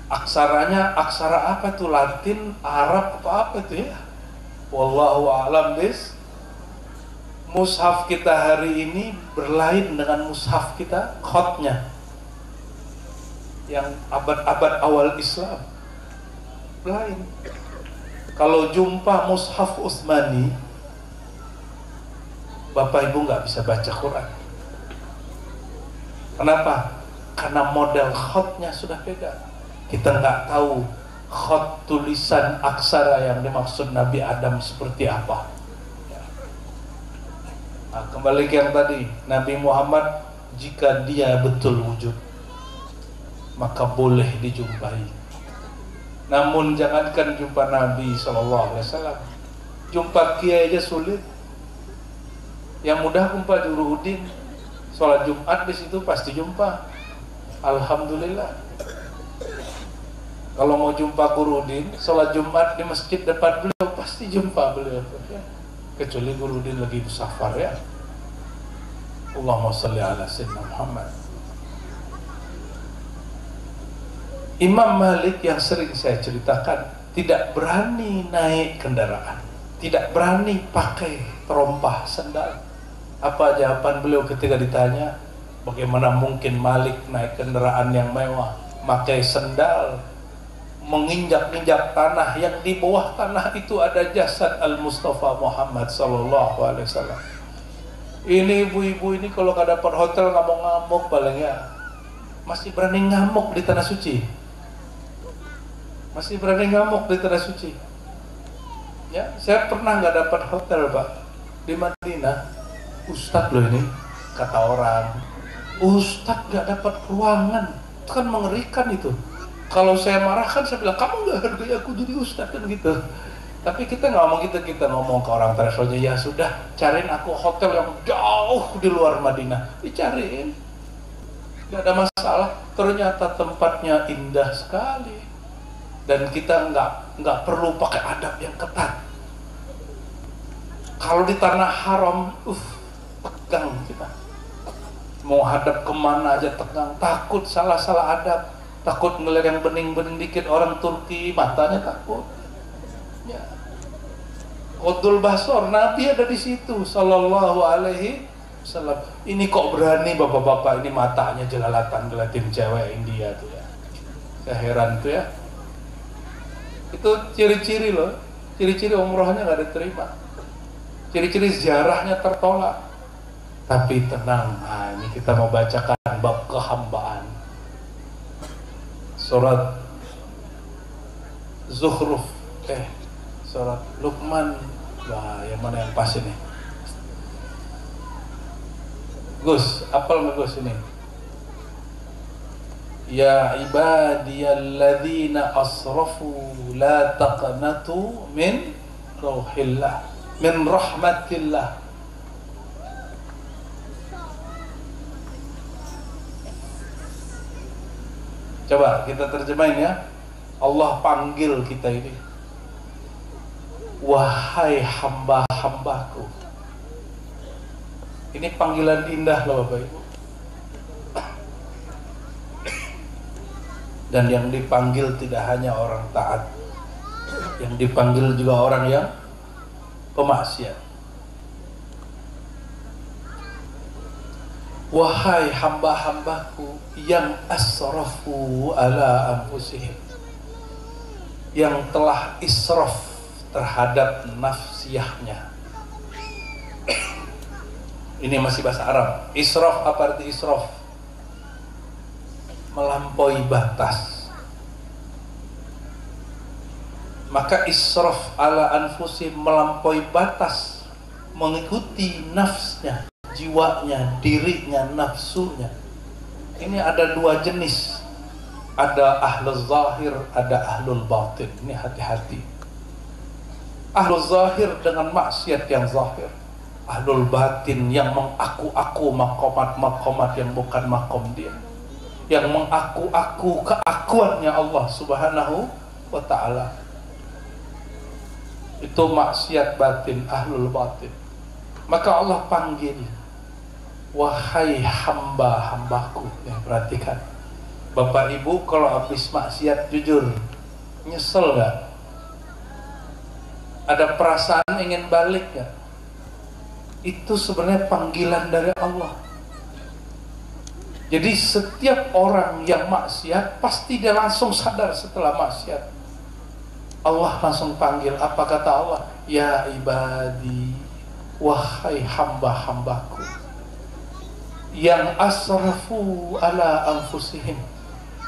Aksaranya aksara apa itu? Latin, Arab, apa itu ya? Wallahu a'lam bis. Mushaf kita hari ini berlain dengan mushaf kita khotnya yang abad-abad awal Islam, lain. Kalau jumpa mushaf Utsmani, Bapak Ibu nggak bisa baca Quran. Kenapa? Karena model khotnya sudah beda. Kita nggak tahu khot tulisan aksara yang dimaksud Nabi Adam seperti apa. Nah, kembali ke yang tadi, Nabi Muhammad jika dia betul wujud, maka boleh dijumpai. Namun jangankan jumpa Nabi SAW, jumpa kiai aja sulit. Yang mudah jumpa Juruddin, sholat Jumat di situ pasti jumpa. Alhamdulillah. Kalau mau jumpa Guruddin, sholat Jumat di masjid depan beliau pasti jumpa beliau. Ya. Kecuali Guruddin lagi musafar ya. Allahumma sholli ala sayyidina Muhammad. Imam Malik yang sering saya ceritakan tidak berani naik kendaraan, tidak berani pakai terompah sandal. Apa jawaban beliau ketika ditanya, bagaimana mungkin Malik naik kendaraan yang mewah, pakai sandal, menginjak-injak tanah, yang di bawah tanah itu ada jasad Al-Mustafa Muhammad sallallahu alaihi wasallam. Ini ibu-ibu ini kalau nggak dapat hotel nggak mau ngamuk paling ya, masih berani ngamuk di tanah suci, masih berani ngamuk di tanah suci. Ya, saya pernah nggak dapat hotel Pak di Madinah. Ustadz loh ini, kata orang, Ustadz nggak dapat ruangan, itu kan mengerikan itu. Kalau saya marahkan, saya bilang, kamu nggak hargai aku jadi ustadz kan gitu. Tapi kita nggak ngomong gitu, kita ngomong ke orang travelnya, ya sudah, cariin aku hotel yang jauh di luar Madinah. Dicariin, nggak ada masalah. Ternyata tempatnya indah sekali, dan kita nggak perlu pakai adab yang ketat. Kalau di tanah haram, tegang kita. Mau hadap kemana aja tegang, takut salah-salah adab. Takut ngeliat yang bening-bening dikit orang Turki, matanya takut. Ya. Qudul Basor, Nabi ada di situ, sallallahu alaihi wasallam. Ini kok berani bapak-bapak ini matanya jelalatan ngeliatin cewek India tuh ya. Saya heran tuh ya. Itu ciri-ciri loh, ciri-ciri umrohnya nggak diterima, ciri-ciri ziarahnya tertolak. Tapi tenang, nah ini kita mau bacakan bab kehambaan. Surat Zukhruf, surat Luqman. Wah, yang mana yang pas ini? Gus, apal nggak Gus ini? Ya ibadiyalladzina asrafu la taqnatu min rauhillah, min rahmatillah. Coba kita terjemahin ya. Allah panggil kita ini, wahai hamba-hambaku. Ini panggilan indah loh Bapak Ibu. Dan yang dipanggil tidak hanya orang taat, Yang dipanggil juga orang yang pemaksiat. Wahai hamba-hambaku yang asrafu ala anfusihim, yang telah israf terhadap nafsiyahnya. Ini masih bahasa Arab. Israf, apa arti israf? Melampaui batas. Maka israf ala anfusihim, melampaui batas, mengikuti nafsnya, jiwanya, dirinya, nafsunya. Ini ada dua jenis. Ada ahlul zahir, ada ahlul batin. Ini hati-hati. Ahlul zahir dengan maksiat yang zahir. Ahlul batin yang mengaku-aku makomat-makomat yang bukan makom dia. Yang mengaku-aku keakuannya Allah Subhanahu wa ta'ala. Itu maksiat batin, ahlul batin. Maka Allah panggil, wahai hamba-hambaku. Ya, perhatikan, Bapak Ibu kalau habis maksiat jujur, nyesel gak? Ada perasaan ingin balik gak? Itu sebenarnya panggilan dari Allah. Jadi setiap orang yang maksiat pasti dia langsung sadar setelah maksiat. Allah langsung panggil, apa kata Allah? Ya ibadi, wahai hamba-hambaku yang asrafu ala anfusihim,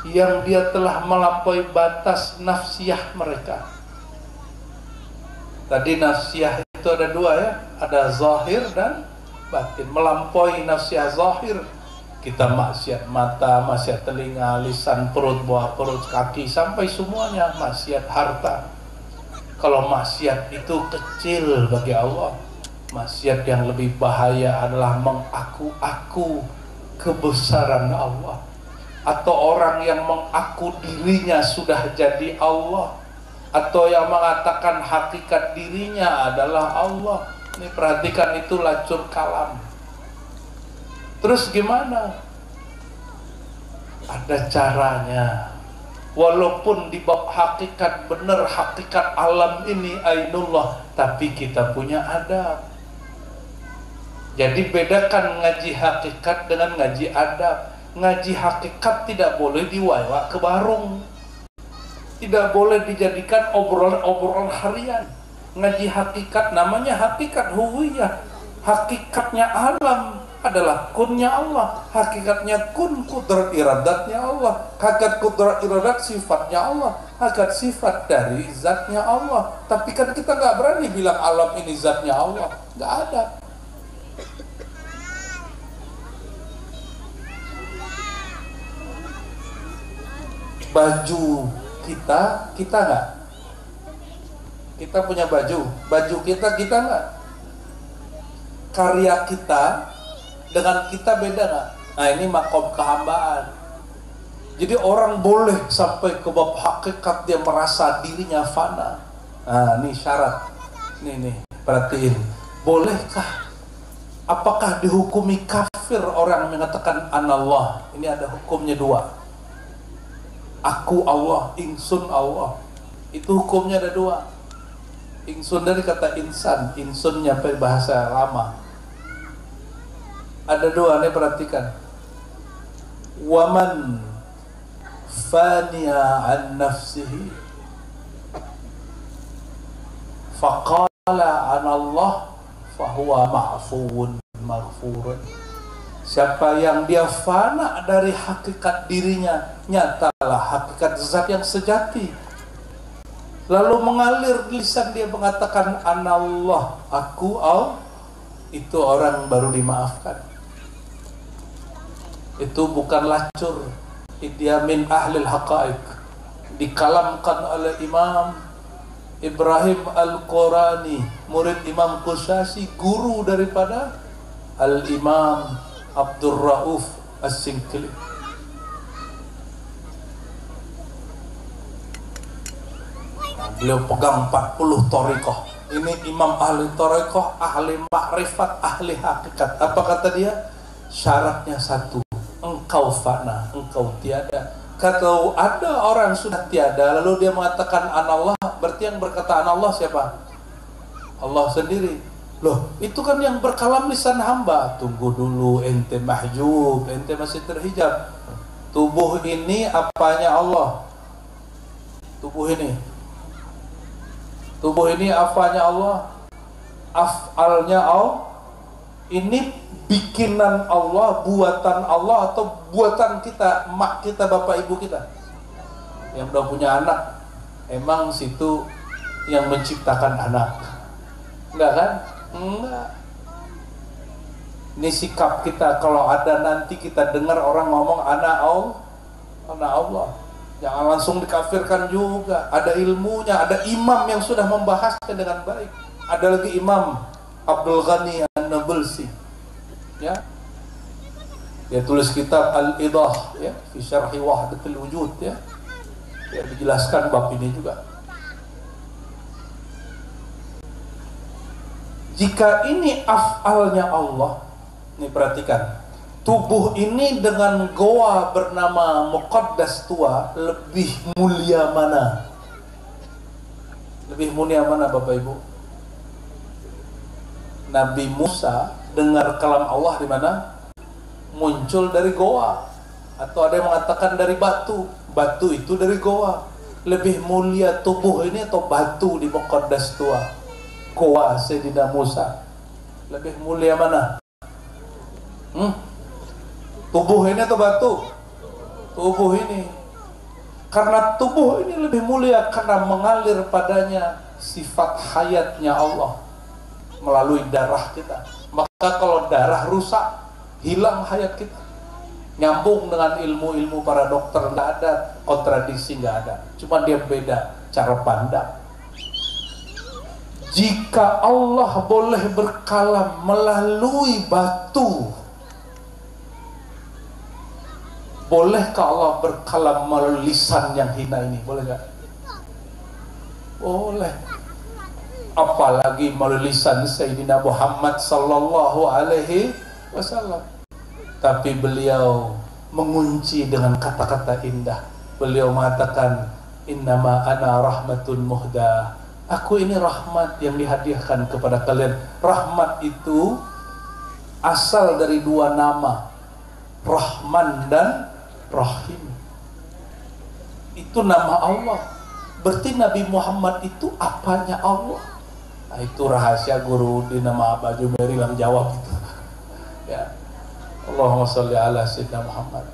yang dia telah melampaui batas nafsiyah mereka. Tadi nafsiyah itu ada dua ya, ada zahir dan batin. Melampaui nafsiyah zahir, kita maksiat mata, maksiat telinga, lisan, perut, bawah perut, kaki, sampai semuanya maksiat harta. Kalau maksiat itu kecil bagi Allah, maksiat yang lebih bahaya adalah mengaku-aku kebesaran Allah, atau orang yang mengaku dirinya sudah jadi Allah, atau yang mengatakan hakikat dirinya adalah Allah. Ini perhatikan, itu lacur kalam. Terus gimana? Ada caranya. Walaupun di bab hakikat benar, hakikat alam ini ainullah, tapi kita punya adab. Jadi bedakan ngaji hakikat dengan ngaji adab. Ngaji hakikat tidak boleh diwaiwak ke warung, tidak boleh dijadikan obrolan harian. Ngaji hakikat namanya hakikat huwiyah. Hakikatnya alam adalah kunnya Allah. Hakikatnya kun, kudrat iradatnya Allah. Hakikat kudrat iradat sifatnya Allah. Hakikat sifat dari zatnya Allah. Tapi kan kita nggak berani bilang alam ini zatnya Allah. Nggak ada. Baju kita nggak? Kita punya baju kita nggak? Karya kita dengan kita beda nggak? Nah, ini makom kehambaan. Jadi orang boleh sampai ke bab hakikat, dia merasa dirinya fana. Nah, ini syarat. Nih, perhatiin. Bolehkah? Apakah dihukumi kafir orang mengatakan anallah? Ini ada hukumnya dua. Aku Allah, insun Allah. Itu hukumnya ada dua. Insun dari kata insan, insunnya bahasa lama. Ada dua, nih perhatikan. Waman faniya an nafsihi faqala an Allah fahuwa ma'fuun maghfurun. Siapa yang dia fana dari hakikat dirinya, nyatalah hakikat zat yang sejati, lalu mengalir lisan dia mengatakan anallah, aku Allah, itu orang baru dimaafkan. Itu bukan lacur. Dia min ahlil haqaiq. Dikalamkan oleh Imam Ibrahim Al-Qurani, murid Imam Qushashi, guru daripada Al-Imam Abdul Rauf As-Sinkli. Beliau pegang 40 thariqah. Ini imam ahli thariqah, ahli makrifat, ahli hakikat. Apa kata dia? Syaratnya satu, engkau fana, engkau tiada. Kalau ada orang sudah tiada lalu dia mengatakan anallah, Allah, berarti yang berkataan Allah siapa? Allah sendiri. Loh, itu kan yang berkalam lisan hamba. Tunggu dulu, ente mahjub, ente masih terhijab. Tubuh ini apanya Allah? Tubuh ini apanya Allah? Af'alnya Allah? Ini bikinan Allah, buatan Allah, atau buatan kita, mak kita, bapak ibu kita yang udah punya anak? Emang situ yang menciptakan anak? Enggak kan? Enggak. Ini sikap kita kalau ada nanti kita dengar orang ngomong anak Allah, jangan langsung dikafirkan juga. Ada ilmunya, ada imam yang sudah membahasnya dengan baik. Ada lagi Imam Abdul Ghani An-Nabulsi, ya, dia tulis kitab Al-Idah, ya, fi syarhi wahdatul wujud, ya, dia dijelaskan bab ini juga. Jika ini af'alnya Allah, ini perhatikan, tubuh ini dengan goa bernama Muqaddas tua lebih mulia mana? Lebih mulia mana Bapak Ibu? Nabi Musa dengar kalam Allah di mana? Muncul dari goa, atau ada yang mengatakan dari batu. Batu itu dari goa. Lebih mulia tubuh ini atau batu di Muqaddas tua? Goa Sayyidina Musa. Lebih mulia mana? Tubuh ini atau batu? Tubuh ini. Karena tubuh ini lebih mulia karena mengalir padanya sifat hayatnya Allah melalui darah kita. Maka kalau darah rusak, hilang hayat kita. Nyambung dengan ilmu-ilmu para dokter, nggak ada kontradiksi, nggak ada. Cuma dia beda cara pandang. Jika Allah boleh berkalam melalui batu, bolehkah Allah berkalam melalui lisan yang hina ini? Boleh nggak? Boleh. Apalagi melalui lisan Sayyidina Muhammad sallallahu alaihi wasallam. Tapi beliau mengunci dengan kata-kata indah. Beliau mengatakan, innama ana rahmatun muhda. Aku ini rahmat yang dihadiahkan kepada kalian. Rahmat itu asal dari dua nama, Rahman dan Rahim. Itu nama Allah. Berarti Nabi Muhammad itu apanya Allah? Nah, itu rahasia guru di nama Abah Jumeri yang jawab itu. Ya, Allahumma sholli ala Sayyidina Muhammad.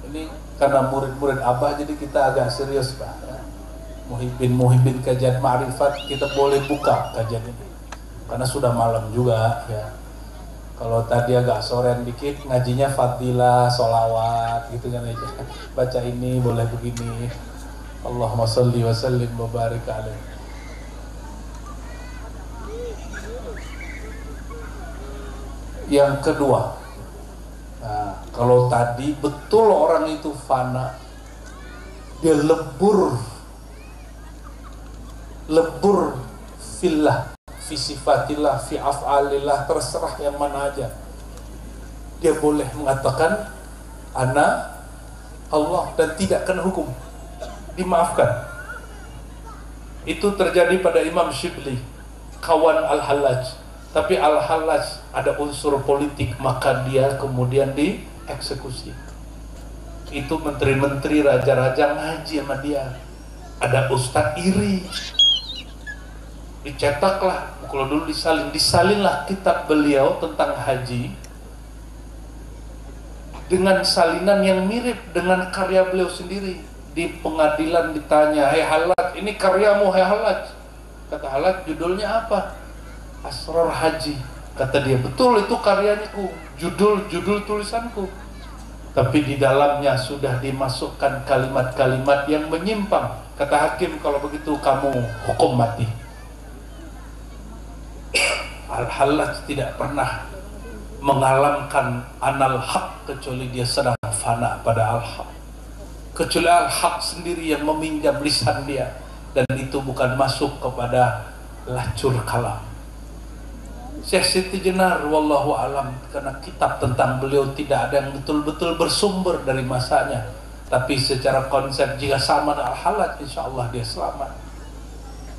Ini karena murid-murid Abah jadi kita agak serius, Pak. Ya. Muhibbin kajian ma'rifat, kita boleh buka kajian ini karena sudah malam juga, ya. Kalau tadi agak sorean dikit, ngajinya fadilah, sholawat gitu kan aja. Baca ini boleh begini. Allahumma sholli wa sallim wa barik alaihi. Yang kedua, nah, kalau tadi betul orang itu fana, dia lebur fillah, fi sifatillah, fi af'alillah, terserah yang mana aja. Dia boleh mengatakan ana Allah dan tidak kena hukum, dimaafkan. Itu terjadi pada Imam Shibli, kawan Al-Hallaj. Tapi Al-Hallaj ada unsur politik, maka dia kemudian dieksekusi. Itu menteri-menteri, raja-raja ngaji sama dia. Ada ustadz iri, dicetaklah, kalau dulu disalinlah kitab beliau tentang haji dengan salinan yang mirip dengan karya beliau sendiri. Di pengadilan ditanya, "Hai Hallaj, ini karyamu, hai Hallaj." Kata Hallaj, "Judulnya apa?" Asrar Haji. Kata dia, "Betul, itu karyanyaku, judul tulisanku." Tapi di dalamnya sudah dimasukkan kalimat-kalimat yang menyimpang. Kata hakim, "Kalau begitu kamu hukum mati." Al-Hallaj tidak pernah mengalamkan anal haq kecuali dia sedang fana pada al-haq. Kecuali al-haq sendiri yang meminjam lisan dia, dan itu bukan masuk kepada lacur kalam. Syekh Siti Jenar wallahu alam, karena kitab tentang beliau tidak ada yang betul-betul bersumber dari masanya, tapi secara konsep jika sama dengan Al-Hallaj, insya Allah dia selamat.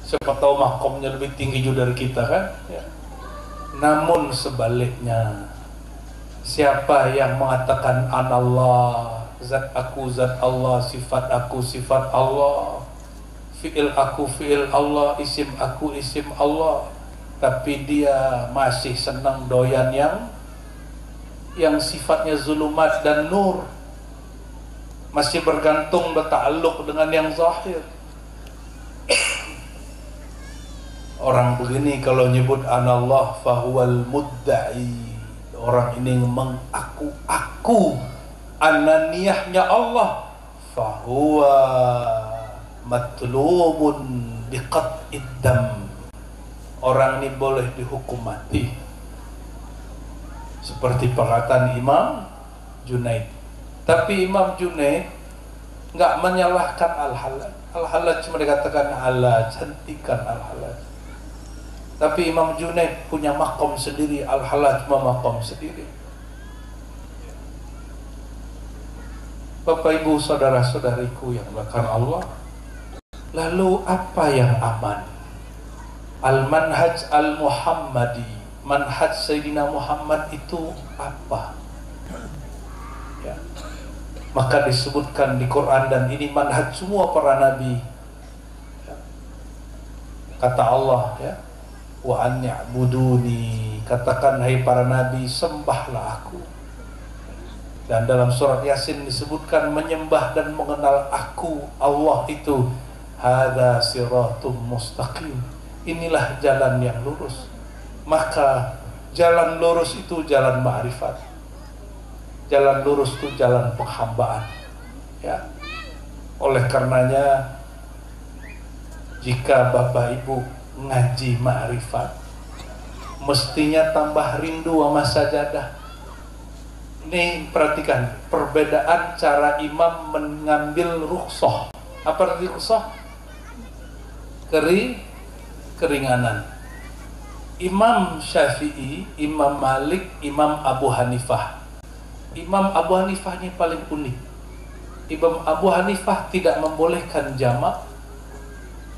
Siapa tahu makomnya lebih tinggi juga dari kita kan ya. Namun sebaliknya, siapa yang mengatakan anallah, zat aku zat Allah, sifat aku sifat Allah, fi'il aku fi'il Allah, isim aku isim Allah, tapi dia masih senang doyan yang sifatnya zulumat dan nur, masih bergantung bertakluk dengan yang zahir. Orang begini kalau nyebut anallah fahuwal mudda'i, orang ini mengaku-aku ananiyahnya Allah, fahuwa matlubun biqat'id dam, orang ini boleh dihukum mati, seperti perkataan Imam Junaid. Tapi Imam Junaid nggak menyalahkan Al-Hallaj cuma dikatakan ala cantikan Al-Hallaj. Tapi Imam Junaid punya makom sendiri, Al-Hallaj cuma makom sendiri. Bapak Ibu saudara-saudariku yang dimuliakan Allah, lalu apa yang aman? Al-manhaj al-Muhammadi, manhaj Sayyidina Muhammad itu apa? Ya. Maka disebutkan di Quran, dan ini manhaj semua para nabi. Ya. Kata Allah ya, wa an ya'buduni, katakan hai para nabi, sembahlah aku. Dan dalam surat Yasin disebutkan menyembah dan mengenal aku Allah itu hadza siratum mustaqim, inilah jalan yang lurus. Maka jalan lurus itu jalan ma'rifat, jalan lurus itu jalan penghambaan ya. Oleh karenanya, jika Bapak Ibu ngaji ma'rifat, mestinya tambah rindu sama sajadah. Ini perhatikan perbedaan cara imam mengambil rukhsah. Apa arti rukhsah? Keringanan. Imam Syafi'i, Imam Malik, Imam Abu Hanifah. Imam Abu Hanifah ini paling unik. Imam Abu Hanifah tidak membolehkan jamak,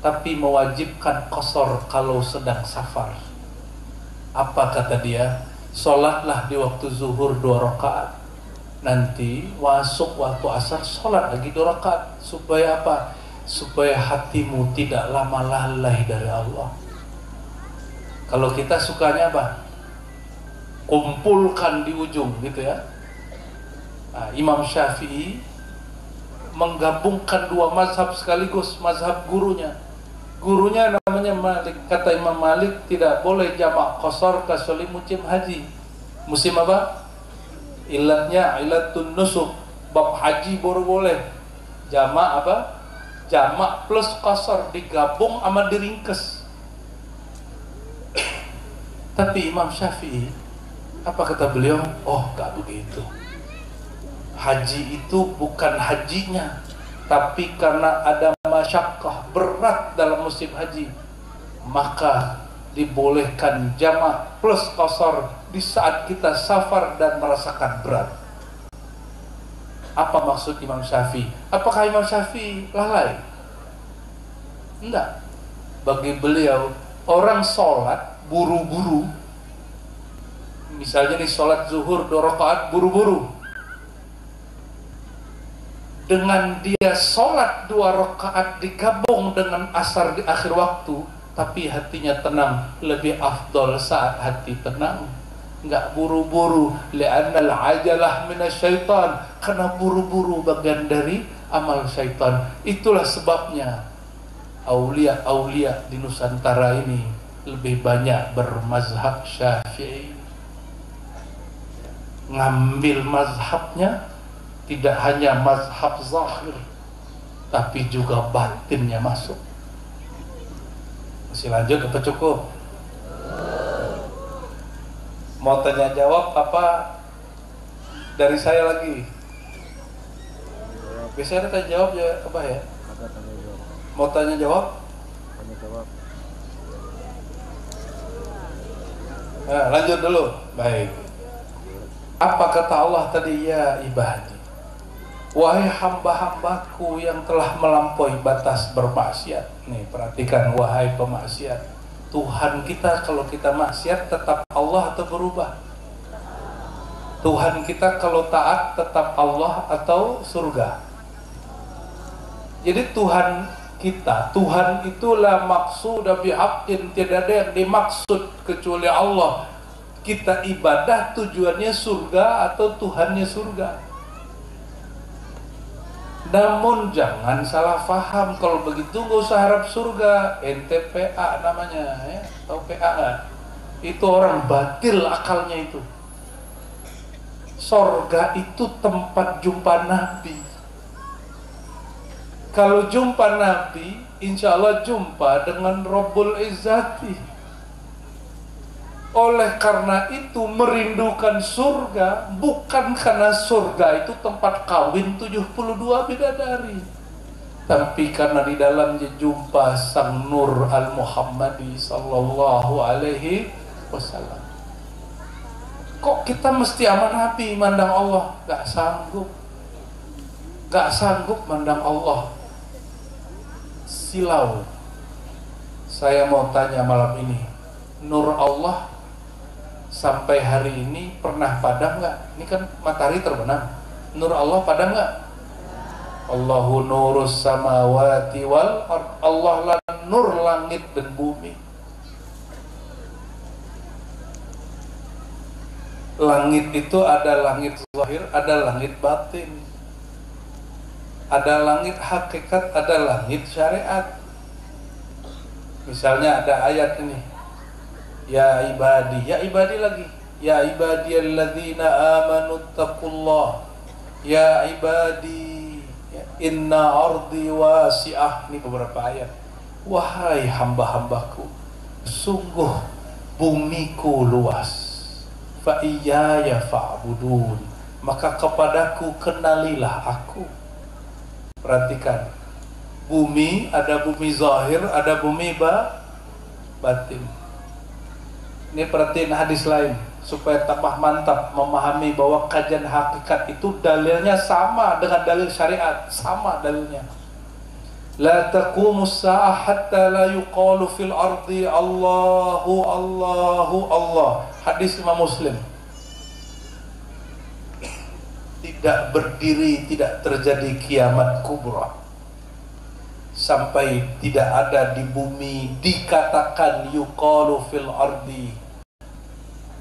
tapi mewajibkan qasar kalau sedang safar. Apa kata dia? Sholatlah di waktu zuhur 2 rakaat, nanti masuk waktu asar sholat lagi 2 rakaat. Supaya apa? Supaya hatimu tidak lama lalai dari Allah. Kalau kita sukanya apa? Kumpulkan di ujung gitu ya. Nah, Imam Syafi'i menggabungkan 2 mazhab sekaligus, mazhab gurunya. Gurunya namanya Malik. Kata Imam Malik tidak boleh jamak qasar kecuali musim haji. Musim apa? Ilatnya ilatun nusuk. Bab haji baru boleh. Jamak apa? Jamak plus qasar digabung sama diringkes. Tapi Imam Syafi'i, apa kata beliau? Oh, gak begitu. Haji itu bukan hajinya, tapi karena ada masyakkah berat dalam musim haji, maka dibolehkan jamak plus qasar di saat kita safar dan merasakan berat. Apa maksud Imam Syafi'i? Apakah Imam Syafi'i lalai? Enggak. Bagi beliau, orang sholat buru-buru, misalnya nih sholat zuhur 2 rakaat buru-buru, dengan dia sholat 2 rakaat digabung dengan asar di akhir waktu, tapi hatinya tenang, lebih afdol saat hati tenang, nggak buru-buru. Li'annal ajalah minasyaitan, karena buru-buru bagian dari amal syaitan. Itulah sebabnya aulia-aulia di Nusantara ini lebih banyak bermazhab Syafi'i. Ngambil mazhabnya tidak hanya mazhab zahir, tapi juga batinnya masuk. Masih lanjut apa cukup? Mau tanya jawab apa dari saya lagi? Biasanya tanya jawab ya apa ya? Mau tanya jawab? Tanya jawab. Nah, lanjut dulu. Baik. Apa kata Allah tadi? Ya ibadi, Wahai hamba-hambaku yang telah melampaui batas bermaksiat. Nih perhatikan, wahai pemaksiat. Tuhan kita kalau kita maksiat tetap Allah atau berubah? Tuhan kita kalau taat tetap Allah atau surga? Jadi Tuhan kita, Tuhan itulah maksud bihaqqin, tidak ada yang dimaksud kecuali Allah. Kita ibadah tujuannya surga atau Tuhannya surga. Namun jangan salah faham, kalau begitu nggak usah harap surga. NTPA namanya, ya, tahu PA nggak? Itu orang batil akalnya itu. Surga itu tempat jumpa Nabi. Kalau jumpa Nabi, insya Allah jumpa dengan Rabbul Izzati. Oleh karena itu merindukan surga bukan karena surga itu tempat kawin 72 bidadari, tapi karena di dalamnya jumpa sang Nur Al-Muhammadi sallallahu alaihi wasallam. Kok kita mesti sama Nabi mandang Allah? Gak sanggup mandang Allah. Silau. Saya mau tanya malam ini, Nur Allah sampai hari ini pernah padam nggak? Ini kan matahari terbenam. Nur Allah padam nggak? Allahu nurus samawati wal ard. Allah lah nur langit dan bumi. Langit itu ada langit zahir, ada langit batin. Ada langit hakikat, ada langit syariat. Misalnya ada ayat ini, ya ibadi lagi, ya ibadiyalladzina amanu taqullah, ya ibadi inna ardi wasi'ah. Ini beberapa ayat. Wahai hamba-hambaku, sungguh bumiku luas, fa iyaya fa'budun, maka kepadaku kenalilah aku. Perhatikan, bumi ada bumi zahir, ada bumi batin. Ini perhatiin hadis lain supaya tambah mantap memahami bahwa kajian hakikat itu dalilnya sama dengan dalil syariat, sama dalilnya. La taqumus sa'ah hatta la yuqalu fil ardi Allahu Allahu Allah. Hadis Imam Muslim. Tidak berdiri, tidak terjadi kiamat kubra sampai tidak ada di bumi dikatakan yuqalu fil ardi,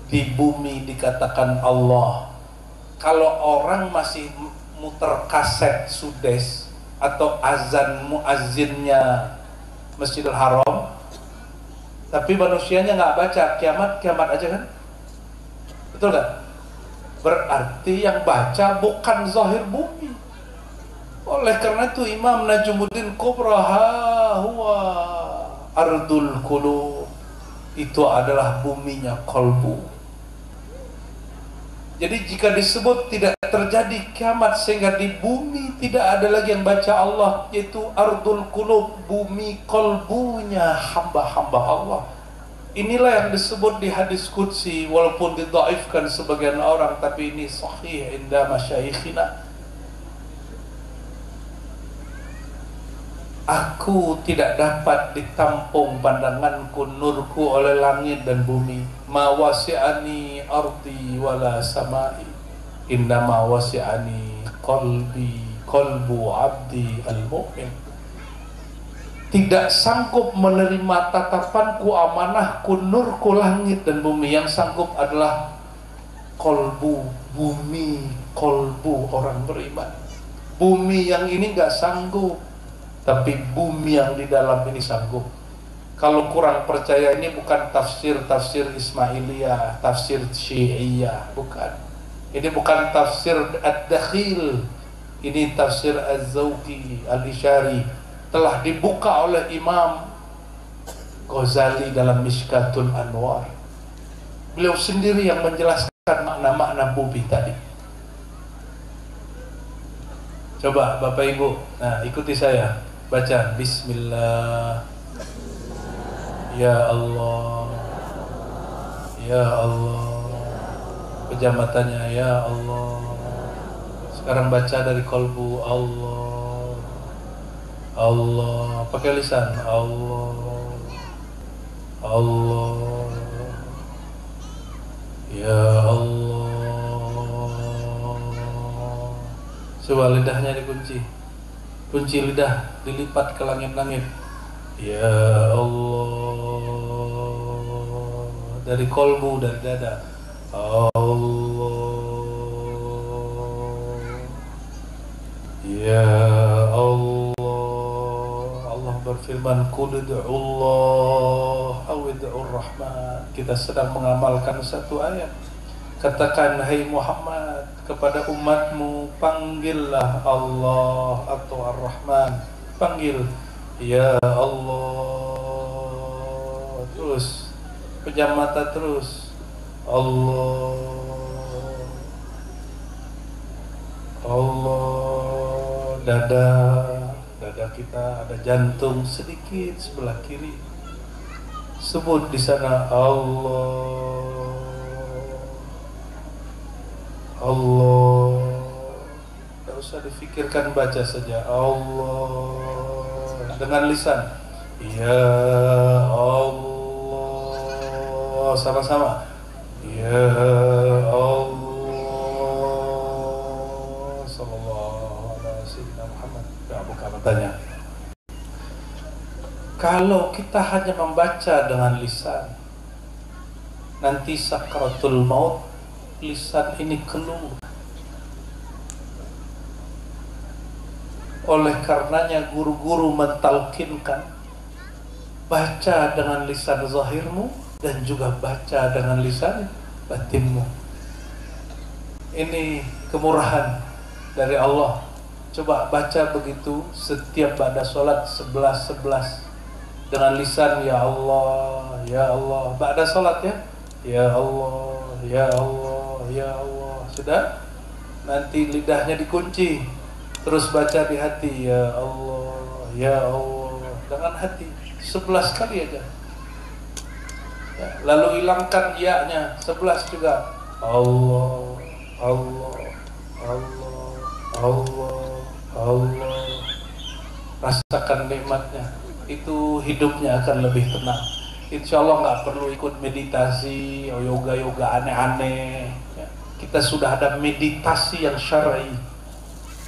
di bumi dikatakan Allah. Kalau orang masih muter kaset sudes atau azan muazzinnya Masjidil Haram, tapi manusianya nggak baca kiamat aja kan, betul kan? Berarti yang baca bukan zahir bumi. Oleh karena itu Imam Najmuddin Kubra huwa ardul qulub, itu adalah buminya kolbu. Jadi jika disebut tidak terjadi kiamat sehingga di bumi tidak ada lagi yang baca Allah, yaitu ardul qulub, bumi kolbunya hamba-hamba Allah. Inilah yang disebut di hadis qudsi, walaupun didhaifkan sebagian orang, tapi ini sahih inda masyayikhina. Aku tidak dapat ditampung pandanganku, nurku oleh langit dan bumi. Ma wasi'ani ardi wala samai, innama wasi'ani qalbu abdi al-mu'min. Tidak sanggup menerima tatapanku, amanahku, nurku langit dan bumi. Yang sanggup adalah kolbu, bumi, kolbu orang beriman. Bumi yang ini gak sanggup, tapi bumi yang di dalam ini sanggup. Kalau kurang percaya, ini bukan tafsir Ismailiyah, tafsir Syi'iyah, bukan. Ini bukan tafsir Ad-Dakhil, ini tafsir Az-Zawqi Al-Isyari, telah dibuka oleh Imam Ghazali dalam Mishkatul Anwar. Beliau sendiri yang menjelaskan makna-makna bumi tadi. Coba Bapak Ibu, nah ikuti saya, baca Bismillah. Ya Allah, Ya Allah. Pejamatannya, Ya Allah. Sekarang baca dari kolbu. Allah, Allah, pakai lisan. Allah, Allah, ya Allah. Coba lidahnya dikunci, kunci lidah, dilipat ke langit-langit. Ya Allah, dari kolbu, dari dada. Allah, ya Allah. Allah berfirman, qul ud'ullah aw ud'ur rahman. Kita sedang mengamalkan satu ayat. Katakan, hai Muhammad, kepada umatmu, panggillah Allah atau Ar-Rahman. Panggil, ya Allah. Terus pejam mata terus. Allah, Allah. Dada kita ada jantung sedikit sebelah kiri. Sebut di sana Allah, Allah. Tidak usah difikirkan, baca saja Allah dengan lisan. Ya Allah, sama-sama. Ya Allah. Sallallahu alaihi wasallam. Muhammad. Ya, bukan bertanya. Kalau kita hanya membaca dengan lisan, nanti sakratul maut lisan ini keluh. Oleh karenanya guru-guru mentalkinkan, baca dengan lisan zahirmu dan juga baca dengan lisan batinmu. Ini kemurahan dari Allah. Coba baca begitu setiap pada sholat 11-11 dengan lisan ya Allah, ya Allah. Ba'da sholat ya, ya Allah, ya Allah, ya Allah. Sudah? Nanti lidahnya dikunci. Terus baca di hati, ya Allah, ya Allah. Dengan hati 11 kali aja ya. Lalu hilangkan ya-nya 11 juga. Allah, Allah, Allah, Allah, Allah. Rasakan nikmatnya. Itu hidupnya akan lebih tenang. Insya Allah nggak perlu ikut meditasi, yoga-yoga aneh-aneh ya. Kita sudah ada meditasi yang syar'i,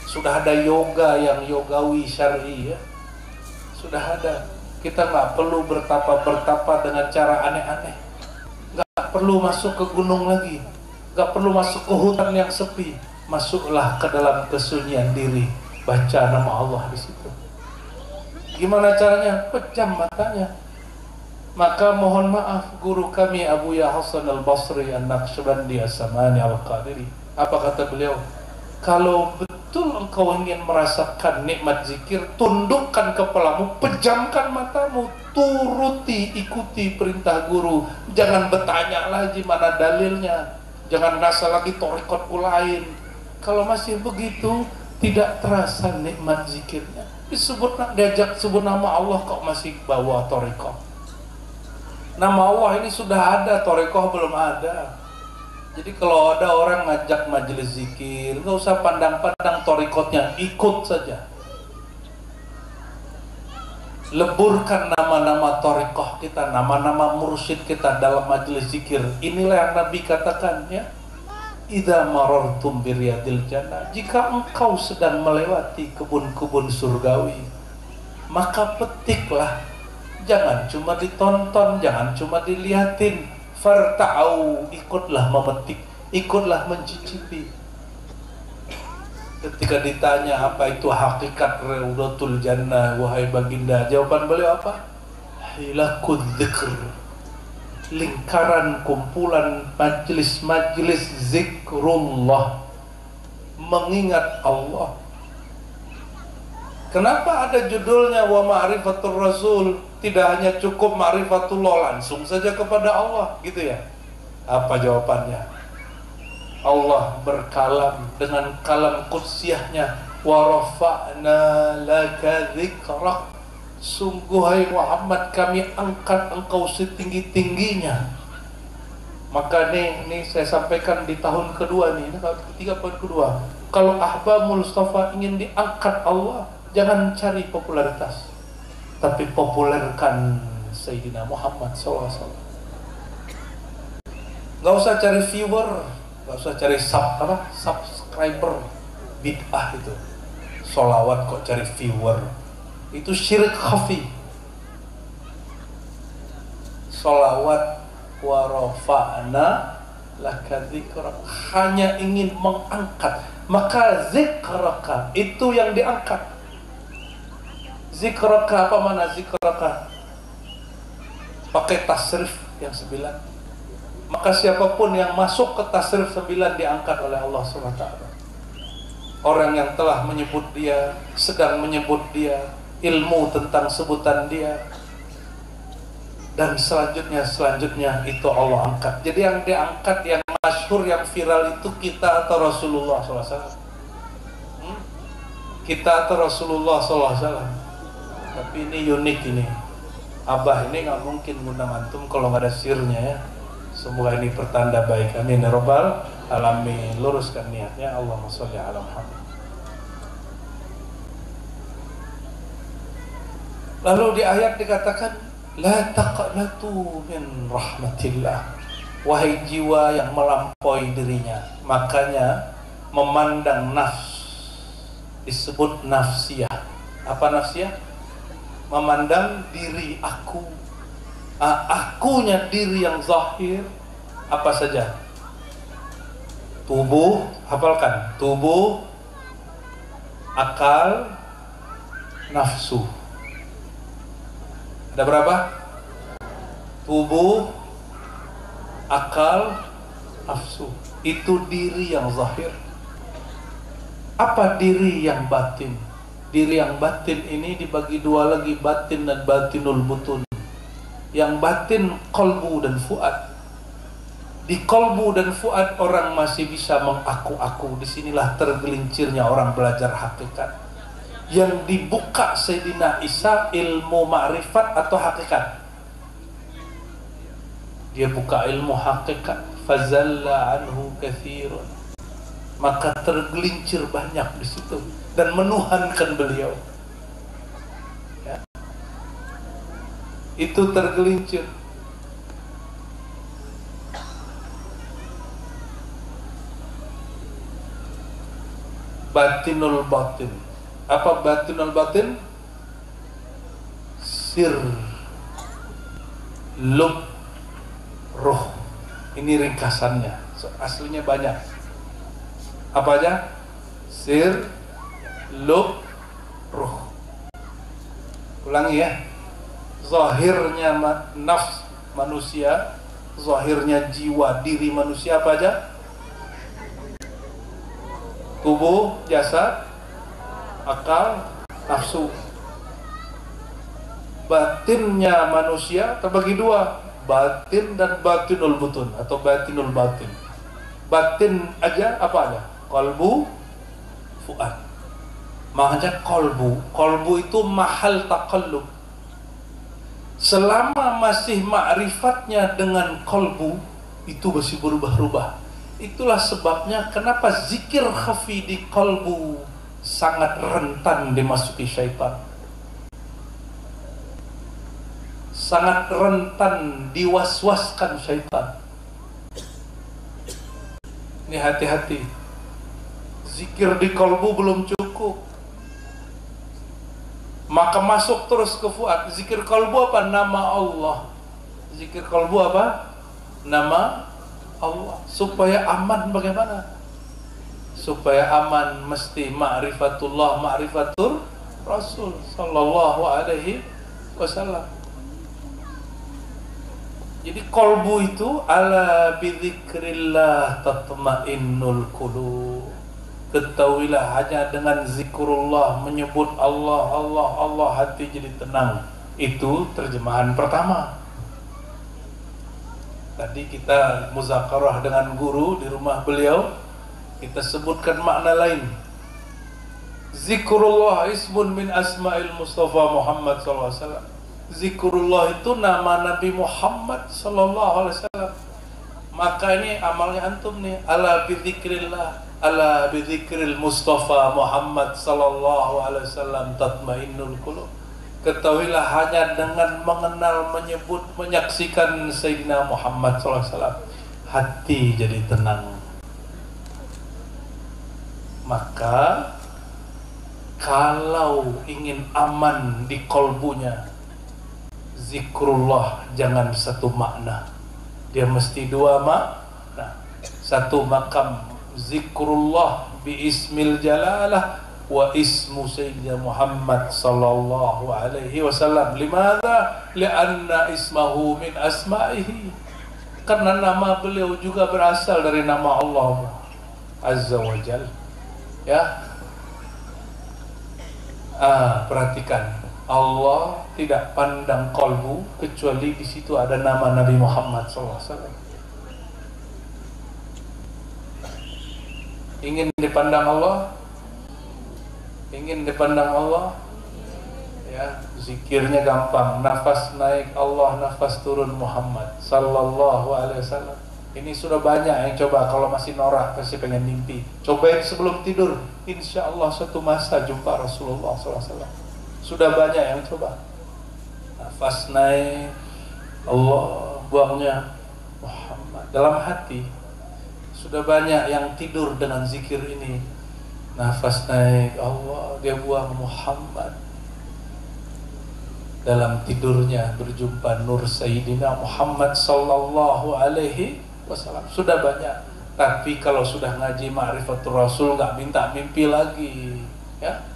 sudah ada yoga yang yogawi syar'i ya. Sudah ada. Kita nggak perlu bertapa dengan cara aneh-aneh. Nggak perlu masuk ke gunung lagi, nggak perlu masuk ke hutan yang sepi. Masuklah ke dalam kesunyian diri, baca nama Allah di situ. Gimana caranya? Pejam matanya. Maka mohon maaf, guru kami Abu Ya Hasan Al-Basri An-Naqsyabandi As-Samani Al-Qadiri, apa kata beliau? Kalau betul engkau ingin merasakan nikmat zikir, tundukkan kepalamu, pejamkan matamu, turuti, ikuti perintah guru. Jangan bertanya lagi mana dalilnya, jangan rasa lagi torikotku lain. Kalau masih begitu, tidak terasa nikmat zikirnya. Diajak sebut nama Allah kok masih bawa torikoh. Nama Allah ini sudah ada, torikoh belum ada. Jadi kalau ada orang ngajak majelis zikir, nggak usah pandang-pandang torikotnya, ikut saja. Leburkan nama-nama torikoh kita, nama-nama mursyid kita dalam majelis zikir. Inilah yang Nabi katakan ya, idza marartum biriyadil jannah, jika engkau sedang melewati kebun-kebun surgawi, maka petiklah. Jangan cuma ditonton, jangan cuma dilihatin. Farta'au, ikutlah memetik, ikutlah mencicipi. Ketika ditanya apa itu hakikat Raudatul Jannah, wahai baginda, jawaban beliau apa? Hilakud dzikr, lingkaran kumpulan majlis-majlis zikrullah, mengingat Allah. Kenapa ada judulnya wa ma'rifatur rasul? Tidak hanya cukup ma'rifatullah, langsung saja kepada Allah gitu ya. Apa jawabannya? Allah berkalam dengan kalam qudsiyahnya, wa rafa'na laka dzikrak. Sungguh hai Muhammad, kami angkat engkau setinggi-tingginya. Maka ini saya sampaikan di tahun kedua nih, ini tahun ketiga tahun kedua. Kalau ahbabul Mustafa ingin diangkat Allah, jangan cari popularitas, tapi populerkan Sayyidina Muhammad SAW. Gak usah cari viewer, gak usah cari subscriber. Bid'ah itu. Sholawat kok cari viewer, itu syirik khafi. Sholawat wa rafa'na laka dzikrak, hanya ingin mengangkat, maka zikraka itu yang diangkat. Zikraka, apa mana zikraka? Pakai tasrif yang 9. Maka siapapun yang masuk ke tasrif 9 diangkat oleh Allah SWT. Orang yang telah menyebut dia, sedang menyebut dia, ilmu tentang sebutan dia, dan selanjutnya itu Allah angkat. Jadi yang diangkat, yang masyhur, yang viral itu kita atau Rasulullah SAW. Kita atau Rasulullah SAW. Tapi ini unik ini. Abah ini nggak mungkin ngundang antum kalau nggak ada sirnya ya. Semoga ini pertanda baik. Amin ya rabbal alamin. Luruskan niatnya. Allahumma sholli ala Muhammad. Lalu di ayat dikatakan, la taqnatu min rahmatillah. Wahai jiwa yang melampaui dirinya. Makanya memandang nafs disebut nafsiyah. Apa nafsiyah? Memandang diri aku. Akunya diri yang zahir apa saja? Tubuh, hafalkan. Tubuh, akal, nafsu. Ada berapa? Tubuh, akal, nafsu. Itu diri yang zahir. Apa diri yang batin? Diri yang batin ini dibagi dua lagi, batin dan batinul butun. Yang batin kolbu dan fuad. Di kolbu dan fuad orang masih bisa mengaku-aku. Disinilah tergelincirnya orang belajar hakikat. Yang dibuka Sayyidina Isa ilmu ma'rifat atau hakikat. Dia buka ilmu hakikat. Fazalla anhu katsirun. Maka tergelincir banyak di situ dan menuhankan beliau. Ya. Itu tergelincir. Batinul batin. Apa batinul batin? Sir, lub, ruh. Ini ringkasannya. Aslinya banyak. Apa aja? Sir, lub, ruh. Ulangi ya. Zahirnya nafs manusia, zahirnya jiwa, diri manusia apa aja? Tubuh, jasad, akal, nafsu. Batinnya manusia terbagi dua, batin dan batinul butun atau batinul batin. Batin aja apa aja? Kolbu, fuad. Makanya kolbu itu mahal taqallub. Selama masih ma'rifatnya dengan kolbu, itu masih berubah-ubah. Itulah sebabnya kenapa zikir khafi di kolbu sangat rentan dimasuki syaitan. Sangat rentan diwaswaskan syaitan. Ini hati-hati. Zikir di kolbu belum cukup, maka masuk terus ke fuad. Zikir kolbu apa? Nama Allah. Zikir kolbu apa? Nama Allah. Supaya aman bagaimana? Supaya aman mesti ma'rifatullah, ma'rifatur Rasul sallallahu alaihi wasallam. Jadi kolbu itu ala bidzikrillah tatma'innul qulub. Ketahuilah hanya dengan zikrullah, menyebut Allah, Allah, Allah, hati jadi tenang. Itu terjemahan pertama. Tadi kita muzakarah dengan guru di rumah beliau, kita sebutkan makna lain. Zikrullah ismun min asma'il Mustafa Muhammad SAW. Zikrullah itu nama Nabi Muhammad SAW. Maka ini amalnya antum nih, ala bidzikrillah. Ala bidzikril Mustafa Muhammad sallallahu alaihi wasallam tatmainnul qulub. Ketahuilah hanya dengan mengenal, menyebut, menyaksikan Sayyidina Muhammad sallallahu alaihi wasallam, hati jadi tenang. Maka kalau ingin aman di kolbunya, zikrullah jangan satu makna, dia mesti dua makna. Satu makam zikrullah bi ismil jalalah wa ismu Sayyidina Muhammad sallallahu alaihi wasallam. Limadha? Lianna ismahu min asma'ihi. Karena nama beliau juga berasal dari nama Allah Azza wa Jal. Ya. Perhatikan, Allah tidak pandang kolbu kecuali di situ ada nama Nabi Muhammad sallallahu alaihi wasallam. Ingin dipandang Allah, ingin dipandang Allah, ya zikirnya gampang. Nafas naik Allah, nafas turun Muhammad sallallahu alaihi wasallam. Ini sudah banyak yang coba. Kalau masih norak, pasti pengen mimpi, cobain sebelum tidur. Insya Allah suatu masa jumpa Rasulullah sallallahu alaihi wasallam. Sudah banyak yang coba. Nafas naik Allah, buangnya Muhammad dalam hati. Sudah banyak yang tidur dengan zikir ini. Nafas naik Allah, dia buang Muhammad. Dalam tidurnya berjumpa Nur Sayyidina Muhammad sallallahu alaihi wasallam. Sudah banyak. Tapi kalau sudah ngaji Ma'rifatul Rasul, nggak minta mimpi lagi, ya.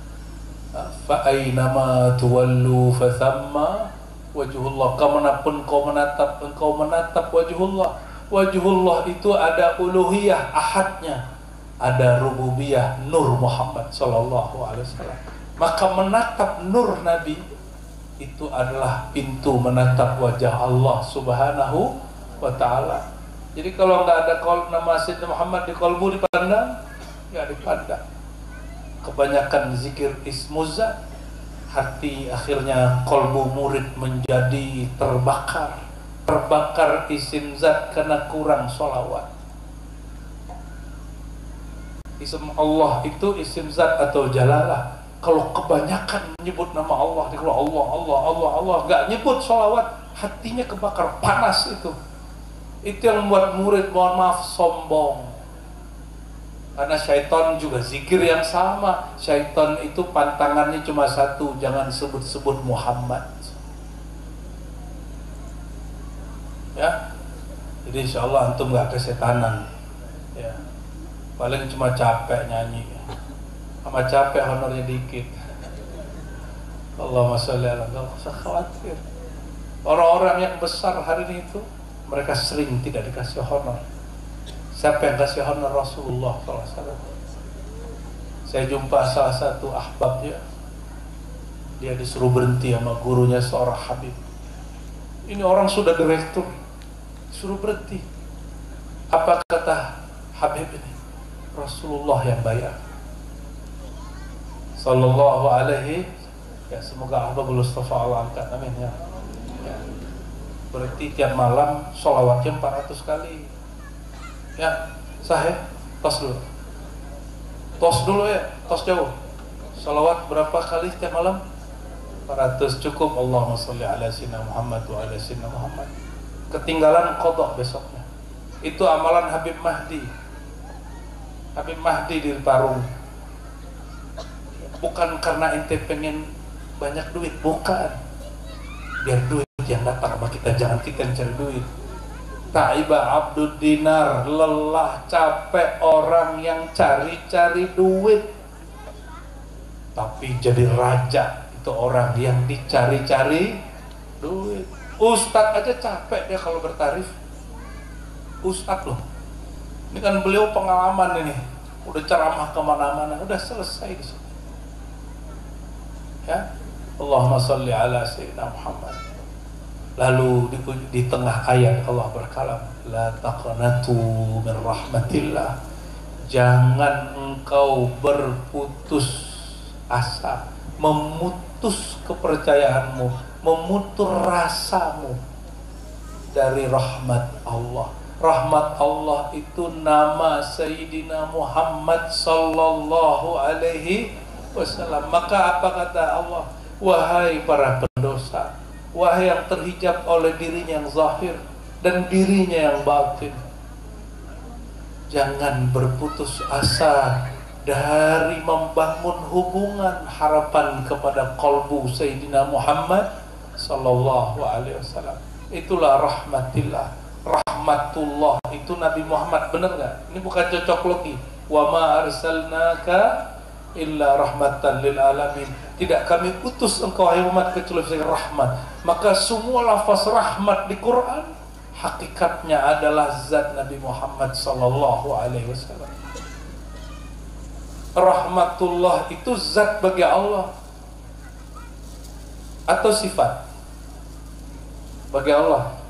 Fa aynama tuwallu fa thamma wajhullah. Kemanapun kau menatap, engkau menatap wajhullah. Wajhullah itu ada uluhiyah ahadnya, ada rububiyah Nur Muhammad sallallahu alaihi wasallam. Maka menatap nur Nabi itu adalah pintu menatap wajah Allah subhanahu wa ta'ala. Jadi kalau nggak ada nama Sayyidina Muhammad di kolbu dipandang, nggak dipandang. Kebanyakan zikir ismuzat, hati akhirnya kolbu murid menjadi terbakar isim zat karena kurang sholawat. Isim Allah itu isim zat atau jalalah. Kalau kebanyakan menyebut nama Allah, kalau Allah nggak nyebut sholawat, hatinya kebakar, panas itu yang membuat murid, mohon maaf, sombong. Karena syaitan juga zikir yang sama. Syaitan itu pantangannya cuma satu, jangan sebut-sebut Muhammad. Ya, jadi insya Allah antum gak kesetanan, ya. Paling cuma capek nyanyi, sama capek honornya dikit. Allahumma sholli ala, gak usah khawatir. Orang-orang yang besar hari ini itu mereka sering tidak dikasih honor. Siapa yang kasih honor? Rasulullah SAW. Saya jumpa salah satu ahbabnya, dia disuruh berhenti sama gurunya seorang Habib. Ini orang sudah direktur, suruh berhenti. Apa kata Habib ini? Rasulullah yang bayar sallallahu alaihi. Ya, semoga ahbabul Mustafa Allah angkat, amin ya. Berarti tiap malam sholawatnya 400 kali. Ya, sahih. Tos dulu ya, tos jauh. Sholawat berapa kali tiap malam? 400 cukup. Allahumma sholli ala sayyidina Muhammad wa ala sayyidina Muhammad. Ketinggalan qadha besoknya. Itu amalan Habib Mahdi. Habib Mahdi di Parung. Bukan karena ente pengen banyak duit, bukan. Biar duit yang datang sama kita, jangan kita yang cari duit. Ta'iba abdud dinar, lelah capek orang yang cari-cari duit. Tapi jadi raja itu orang yang dicari-cari duit. Ustadz aja capek dia kalau bertarif. Ustadz loh, ini kan beliau pengalaman ini, udah ceramah kemana-mana, udah selesai di sini. Ya, Allahumma sholli ala sayyidina Muhammad. Lalu di tengah ayat Allah berkalam, la taqnatu min rahmatillah. Jangan engkau berputus asa, memutus kepercayaanmu, memutus rasamu dari rahmat Allah. Rahmat Allah itu nama Sayyidina Muhammad sallallahu alaihi wasallam. Maka apa kata Allah? Wahai para pendosa, wahai yang terhijab oleh dirinya yang zahir dan dirinya yang batin, jangan berputus asa dari membangun hubungan harapan kepada qalbu Sayyidina Muhammad sallallahu alaihi wasallam. Itulah rahmatillah. Rahmatullah itu Nabi Muhammad, benar nggak? Ini bukan cocok logi. Wa ma arsalnaka illa rahmatan lil alamin. Tidak kami utus engkau wahai Muhammad kecuali sebagai rahmat. Maka semua lafaz rahmat di Quran hakikatnya adalah zat Nabi Muhammad sallallahu alaihi wasallam. Rahmatullah itu zat bagi Allah atau sifat bagi Allah.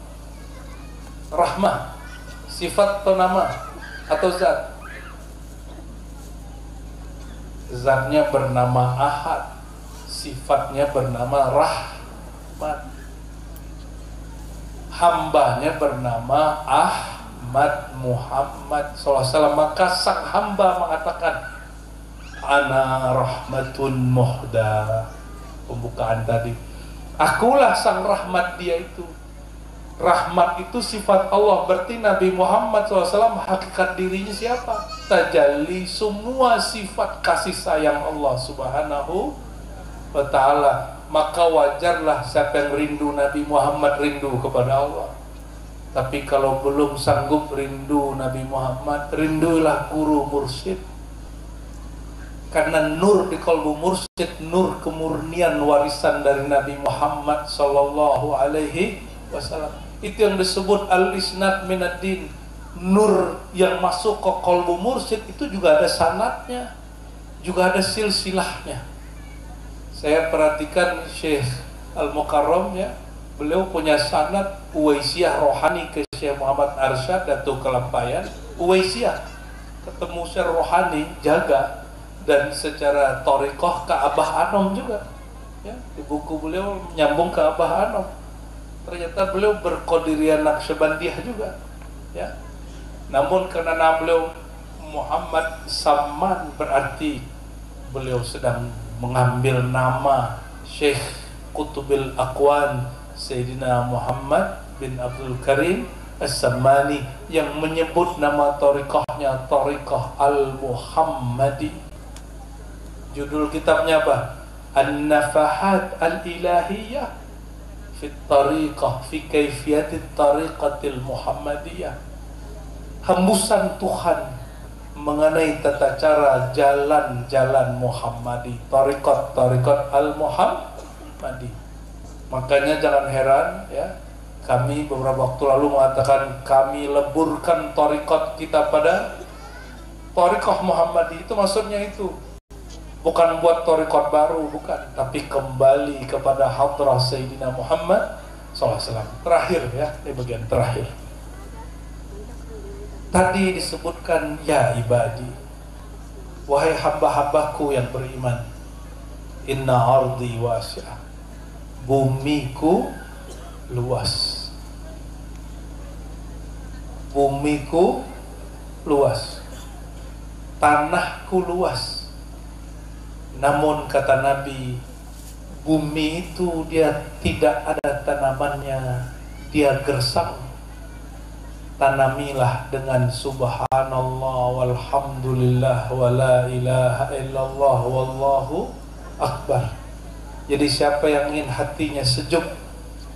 Rahmah sifat atau nama atau zat? Zatnya bernama Ahad, sifatnya bernama Rahmat, hambanya bernama Ahmad Muhammad SAW. Maka sang hamba mengatakan ana rahmatun muhda. Pembukaan tadi, akulah sang rahmat dia itu. Rahmat itu sifat Allah, berarti Nabi Muhammad SAW hakikat dirinya siapa? Tajalli semua sifat kasih sayang Allah Subhanahu wa ta'ala. Maka wajarlah siapa yang rindu Nabi Muhammad rindu kepada Allah. Tapi kalau belum sanggup rindu Nabi Muhammad, rindulah guru mursyid. Karena nur di kalbu mursyid, nur kemurnian warisan dari Nabi Muhammad sallallahu alaihi wasallam. Itu yang disebut al-isnad minad-din. Nur yang masuk ke kalbu mursyid itu juga ada sanadnya, juga ada silsilahnya. Saya perhatikan Syekh Al-Mukarram ya, beliau punya sanad Uwaisiyah rohani ke Syekh Muhammad Arsyad Datuk Kelampayan. Uwaisiyah ketemu Syekh rohani jaga, dan secara thariqah ke Abah Anom juga ya, di buku beliau menyambung ke Abah Anom. Ternyata beliau berqadiriyah Naqsyabandiyah juga ya. Namun karena nama beliau Muhammad Samman, berarti beliau sedang mengambil nama Syekh Qutubil Aqwan Sayyidina Muhammad bin Abdul Karim As-Sammani, yang menyebut nama thariqahnya Thariqah Al-Muhammadi. Judul kitabnya apa? An-Nafahat Al-Ilahiyah fi tariqah fi kaifiyatit tariqatil Muhammadiyah. Hembusan Tuhan mengenai tata cara jalan-jalan Muhammadi, tariqat Al-Muhammadi. Makanya jangan heran ya, kami beberapa waktu lalu mengatakan kami leburkan tariqat kita pada tariqah Muhammadi. Itu maksudnya itu bukan buat tariqat baru, bukan, tapi kembali kepada hadrah Sayyidina Muhammad SAW. Terakhir ya, ini bagian terakhir. Tadi disebutkan ya ibadi, wahai hamba-hambaku yang beriman, inna ardi wasi'ah, bumiku luas, bumiku luas, tanahku luas. Namun kata Nabi, bumi itu dia tidak ada tanamannya, dia gersang. Tanamilah dengan subhanallah walhamdulillah wa la ilaha illallah wallahu akbar. Jadi siapa yang ingin hatinya sejuk,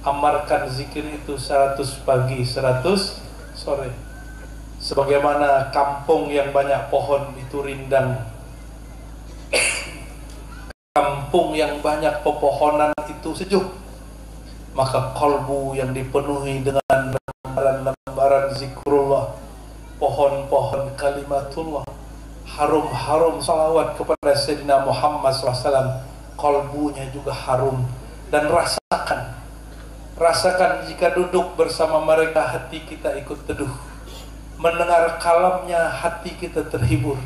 amarkan zikir itu 100 pagi 100 sore. Sebagaimana kampung yang banyak pohon itu rindang, kampung yang banyak pepohonan itu sejuk, maka kalbu yang dipenuhi dengan lembaran zikrullah, pohon-pohon kalimatullah, harum-harum salawat kepada Sayyidina Muhammad SAW, kalbunya juga harum. Dan rasakan jika duduk bersama mereka, hati kita ikut teduh, mendengar kalamnya hati kita terhibur.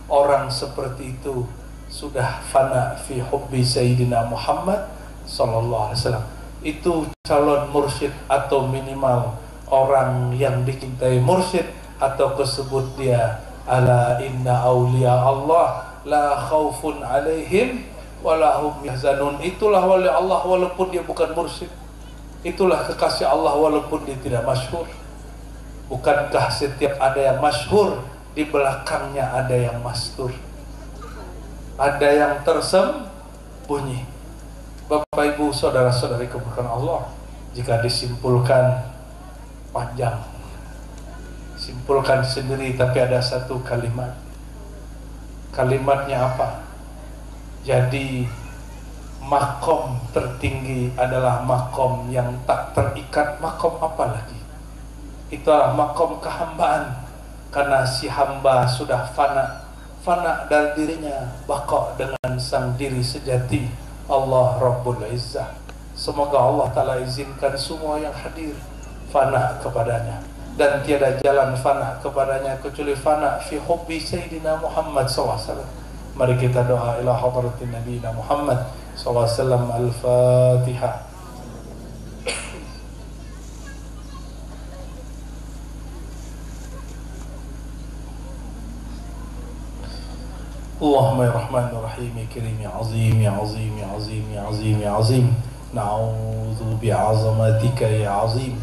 Orang seperti itu sudah fana fi hubbi Sayyidina Muhammad sallallahu alaihi wasallam. Itu calon mursyid, atau minimal orang yang dicintai mursyid, atau kesebut dia ala inna awliya Allah la khaufun alaihim walahum yahzanun. Itulah wali Allah walaupun dia bukan mursyid. Itulah kekasih Allah walaupun dia tidak masyhur. Bukankah setiap ada yang masyhur di belakangnya ada yang mastur, ada yang tersembunyi. Bapak Ibu saudara-saudari kemuliaan Allah, jika disimpulkan panjang, simpulkan sendiri, tapi ada satu kalimat. Kalimatnya apa? Jadi makom tertinggi adalah makom yang tak terikat. Makom apa lagi? Itulah makom kehambaan, karena si hamba sudah fana dari dirinya, baqa dengan sang diri sejati Allah Rabbul Izzah. Semoga Allah Ta'ala izinkan semua yang hadir fana kepadanya, dan tiada jalan fana kepadanya kecuali fana fi hubbi Sayyidina Muhammad SAW. Mari kita doa ila hadratin Nabi Muhammad SAW. Al-Fatihah. Allahumma ya Rahman ya Rahim ya Karim ya Azim ya Azim ya Azim ya Azim ya Azim. Na'udzu bi'azamatika ya Azim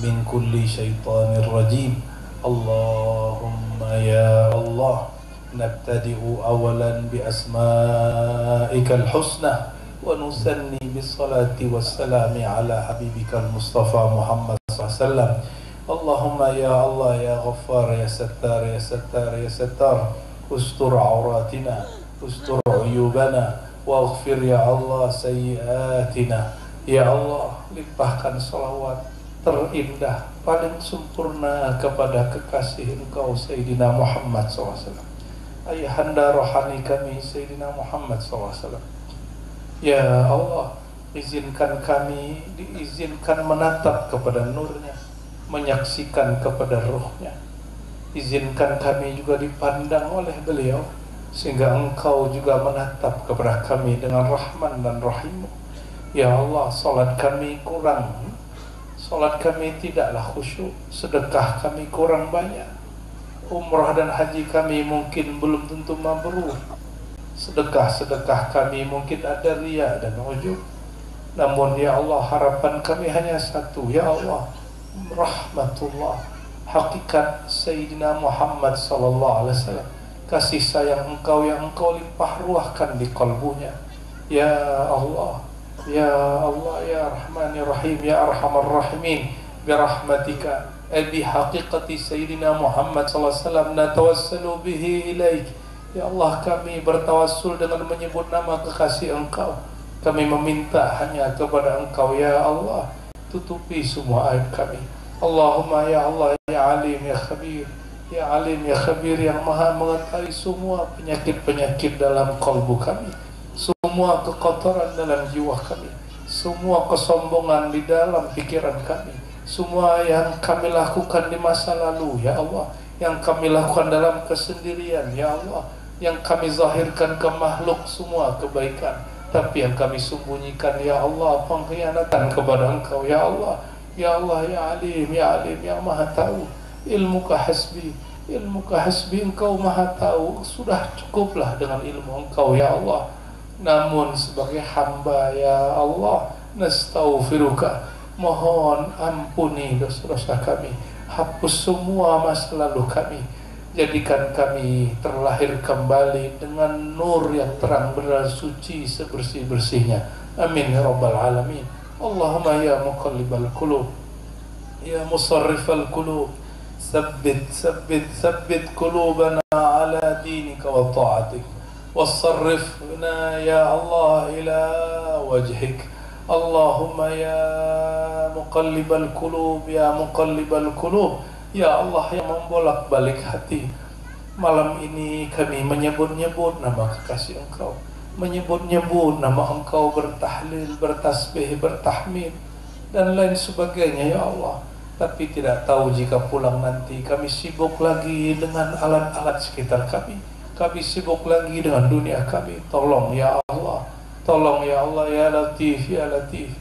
min kulli syaitanir rajim. Allahumma ya Allah, nabtadi'u awalan bi asma'ikal husna wa nusanni bis salati wassalami ala habibikal Mustafa Muhammad sallallahu. Allahumma ya Allah ya Ghaffar ya Sattar ya Sattar ya Sattar, ustur auratina, ustur uyubana, waghfir ya Allah sayyiatina. Ya Allah, limpahkan salawat terindah paling sempurna kepada kekasih Engkau Sayyidina Muhammad SAW, ayahanda rohani kami Sayyidina Muhammad SAW. Ya Allah, izinkan kami diizinkan menatap kepada nurnya, menyaksikan kepada ruhnya. Izinkan kami juga dipandang oleh beliau, sehingga Engkau juga menatap kepada kami dengan Rahman dan Rahim. Ya Allah, salat kami kurang, salat kami tidaklah khusyuk, sedekah kami kurang banyak, umrah dan haji kami mungkin belum tentu mabrur, sedekah-sedekah kami mungkin ada riya dan ujub. Namun ya Allah, harapan kami hanya satu, ya Allah, rahmatullah, hakikat Sayyidina Muhammad sallallahu alaihi wasallam, kasih sayang Engkau yang Engkau limpah ruahkan di kalbunya. Ya Allah, ya Allah, ya Rahman ya Rahim ya Arhamar Rahimin, bi rahmatika bi haqiqati Sayyidina Muhammad sallallahu alaihi wasallam natawassalu bihi ilaik. Ya Allah, kami bertawassul dengan menyebut nama kekasih Engkau. Kami meminta hanya kepada Engkau, ya Allah, tutupi semua aib kami. Allahumma ya Allah ya Alim ya Khabir, ya Alim ya Khabir, yang maha mengetahui semua penyakit-penyakit dalam kalbu kami, semua kekotoran dalam jiwa kami, semua kesombongan di dalam pikiran kami, semua yang kami lakukan di masa lalu, ya Allah, yang kami lakukan dalam kesendirian, ya Allah, yang kami zahirkan ke makhluk semua kebaikan, tapi yang kami sembunyikan, ya Allah, pengkhianatan kepada Engkau, ya Allah. Ya Allah ya Alim ya Alim, yang maha tahu, ilmuka hasbi, ilmuka hasbi, Engkau maha tahu, sudah cukuplah dengan ilmu Engkau, ya Allah. Namun sebagai hamba, ya Allah, nastaghfiruka, mohon ampuni dosa-dosa kami, hapus semua masa lalu kami, jadikan kami terlahir kembali dengan nur yang terang benar suci sebersih-bersihnya. Amin ya rabbal alamin. Allahumma ya muqallibal qulub, ya musarrifal qulub, sabbit qulubana ala dinika wa ta'atik, wasarrifna ya Allah ila wajhik. Allahumma ya muqallibal qulub, ya muqallibal qulub, ya Allah yang membolak-balik hati. Malam ini kami menyebut-nyebut nama kekasih Engkau, menyebut-nyebut nama Engkau, bertahlil, bertasbih, bertahmid dan lain sebagainya, ya Allah. Tapi tidak tahu jika pulang nanti kami sibuk lagi dengan alat-alat sekitar kami, kami sibuk lagi dengan dunia kami. Tolong ya Allah, tolong ya Allah, ya Latif, ya Latif,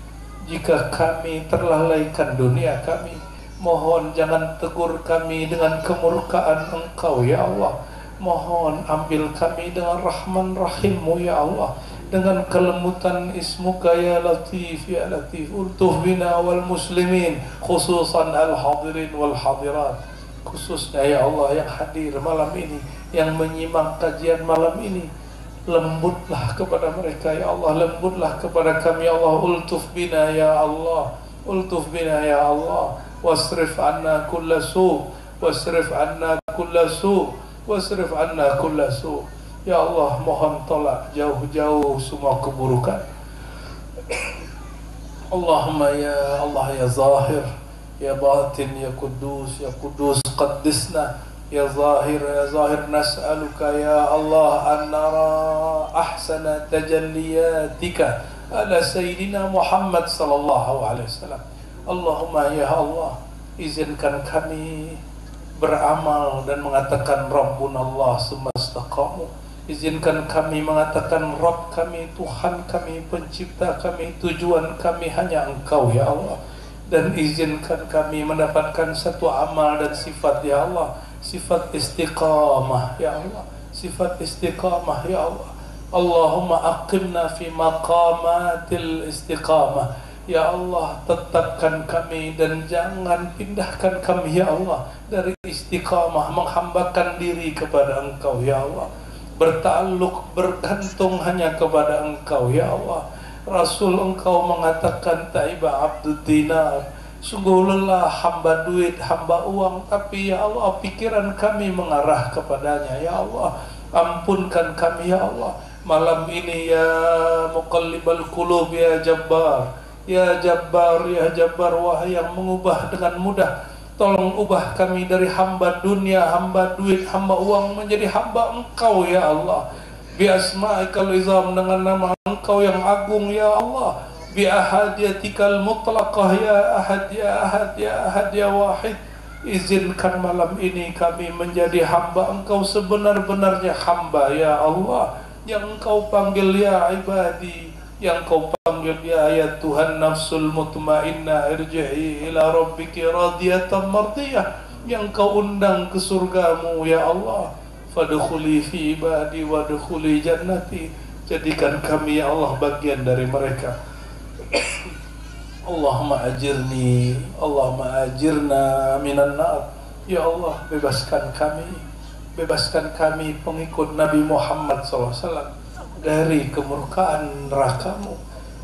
jika kami terlalaikan dunia kami, Mohon jangan tegur kami dengan kemurkaan Engkau ya Allah. Mohon ambil kami dengan Rahman Rahim-Mu ya Allah, dengan kelembutan Ismuka ya Latif ya Latif. Ultuh bina wal muslimin, khususan al-hadirin wal hadirat, khususnya ya Allah yang hadir malam ini, yang menyimak kajian malam ini. Lembutlah kepada mereka ya Allah, lembutlah kepada kami ya Allah. Ultuf bina ya Allah, ultuf bina ya Allah, wasrif anna kulla su', wasrif anna kulla su', wasrif anna kulla su'. Ya Allah, mohon tolak jauh-jauh semua keburukan. Allahumma ya Allah ya Zahir, ya Batin, ya Kudus, ya Kudus, qaddisna ya Zahir, ya Zahir. Nas'aluka ya Allah an nara ahsana tajalliyatika ala Sayyidina Muhammad sallallahu alaihi wasallam. Allahumma ya Allah, izinkan kami beramal dan mengatakan Rabbuna Allah semastaqamu. Izinkan kami mengatakan Rabb kami, Tuhan kami, pencipta kami, tujuan kami hanya Engkau ya Allah. Dan izinkan kami mendapatkan satu amal dan sifat ya Allah, sifat istiqamah ya Allah, sifat istiqamah ya Allah. Allahumma aqimna fi maqamatil istiqamah ya Allah. Tetapkan kami dan jangan pindahkan kami ya Allah dari istiqamah, menghambakan diri kepada Engkau ya Allah, bertakluk, bergantung hanya kepada Engkau ya Allah. Rasul Engkau mengatakan taiba abdud dinar, sungguh lelah hamba duit, hamba uang, tapi ya Allah pikiran kami mengarah kepadanya ya Allah. Ampunkan kami ya Allah malam ini ya muqallibal qulub ya Jabbar, ya Jabbar, ya Jabbar, wahai yang mengubah dengan mudah. Tolong ubah kami dari hamba dunia, hamba duit, hamba uang menjadi hamba Engkau ya Allah. Bi asma'ikal izam, dengan nama Engkau yang agung ya Allah. Bi ahadiyatikal mutlaqah ya ahad ya ahad ya ahad ya wahid. Izinkan malam ini kami menjadi hamba Engkau sebenar-benarnya hamba ya Allah, yang Engkau panggil ya ibadi, yang Kau panggil ya Tuhan nafsul mutmainnah irji'i ila rabbiki radiyatan mardiyah, yang Kau undang ke surgamu ya Allah. Fadkhuli fi ibadi wadkhuli jannati, jadikan kami ya Allah bagian dari mereka. Allahumma ajirni, Allahumma ajirna minan nar ya Allah. Bebaskan kami pengikut Nabi Muhammad SAW dari kemurkaan neraka-Mu,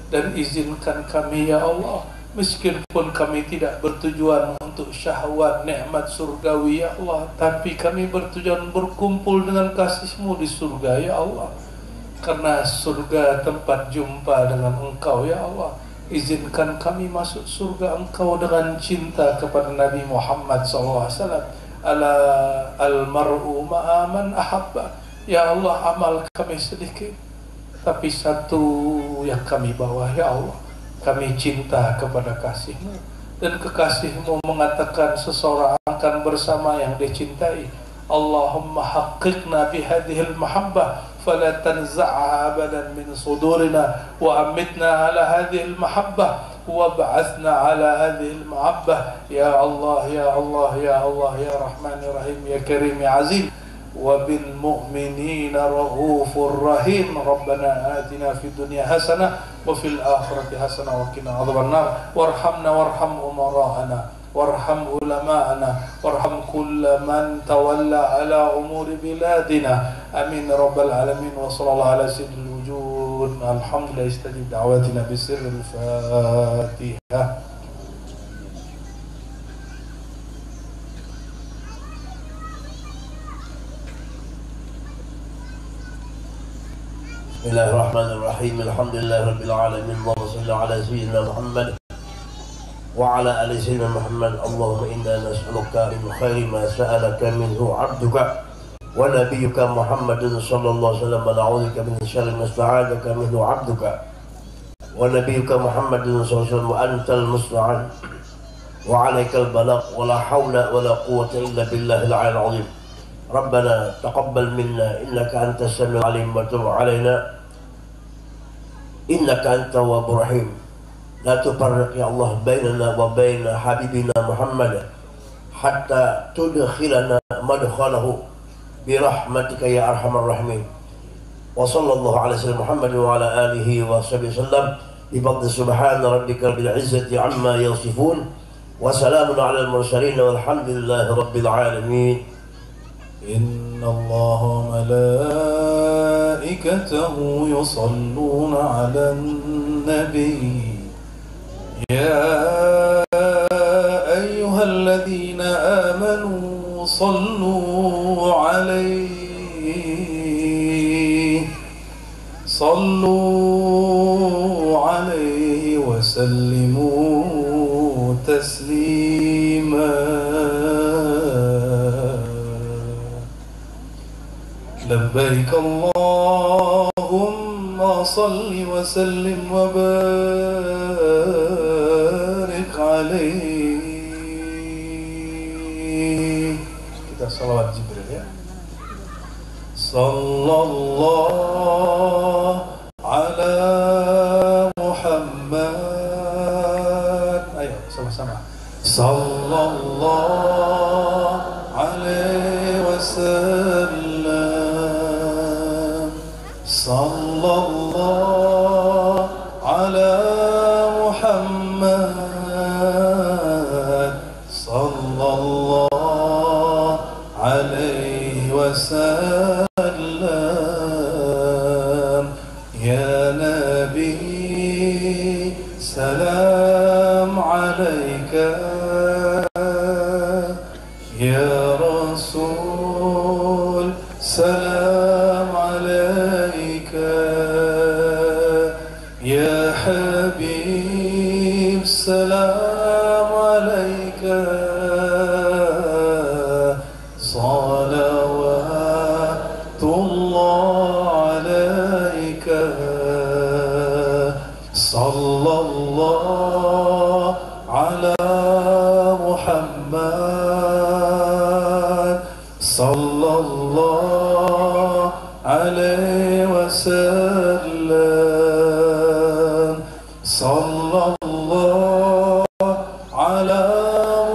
dan izinkan kami ya Allah, meskipun kami tidak bertujuan untuk syahwat nikmat surgawi ya Allah, tapi kami bertujuan berkumpul dengan kasih-Mu di surga ya Allah, karena surga tempat jumpa dengan Engkau ya Allah. Izinkan kami masuk surga Engkau dengan cinta kepada Nabi Muhammad SAW. Ala al-mar'u ma'aman ahabba ya Allah. Amal kami sedikit, tapi satu yang kami bawa ya Allah, kami cinta kepada kasih-Mu, dan kekasih-Mu mengatakan seseorang akan bersama yang dicintai. Allahumma haqqiqna bihadihil mahabbah fala tanza'ha abadan min sudurina wa amitna ala hadihil mahabbah wa ba'athna ala hadihil mahabbah ya Allah ya Allah ya Allah ya Rahman ya Rahim ya Karim ya Azim. وبالمؤمنين رؤوف رحيم. ربنا آتنا في الدنيا حسنة وفي الآخرة حسنة وقنا عذاب النار. وارحمنا وارحم أمراءنا وارحم علماءنا وارحم كل من تولى على أمور بلادنا آمين رب العالمين. وصلى الله على سيد الوجود. الحمد لله استجب دعواتنا بسر الفاتحة. بسم الله الرحمن الرحيم. الحمد لله رب العالمين. اللهم صل على سيدنا محمد وعلى آل سيدنا محمد. اللهم إنا نسألك من خير ما سألك منه عبدك ونبيك محمد صلى الله عليه وسلم، ونعوذ بك من شر ما استعاذك منه عبدك ونبيك محمد صلى الله عليه وسلم، وأنت المستعان وعليك البلاغ ولا حول ولا قوة إلا بالله العلي العظيم. ربنا تقبل منا إنك أنت السميع العليم وتب علينا إنك أنت التواب الرحيم. لا تفرق يا الله بيننا وبين حبيبنا محمد حتى تدخلنا مدخله برحمتك يا أرحم الراحمين. وصلى الله على سيدنا محمد وعلى آله وصحبه وسلم بفضل سبحان ربك رب العزة عما يصفون وسلام على المرسلين والحمد لله رب العالمين. إن الله وملائكته يصلون على النبي يا أيها الذين آمنوا صلوا عليه وسلموا تسليما. لبيك اللهم صل وسلم وبارك عليه. Kita salawat Jibril ya. Sallallahu ala Muhammad. Ayo sama-sama. Sallallahu alaihi wasallam. Sallallahu ala Muhammad. Sallallahu alaihi wasallam. Ya Nabi salam alaika, ya Rasul salam alaika, ya Habib salam alaika. Salawatullah alaika. Sallallahu ala Muhammad. Sallallahu alaihi wasallam. Sallallahu ala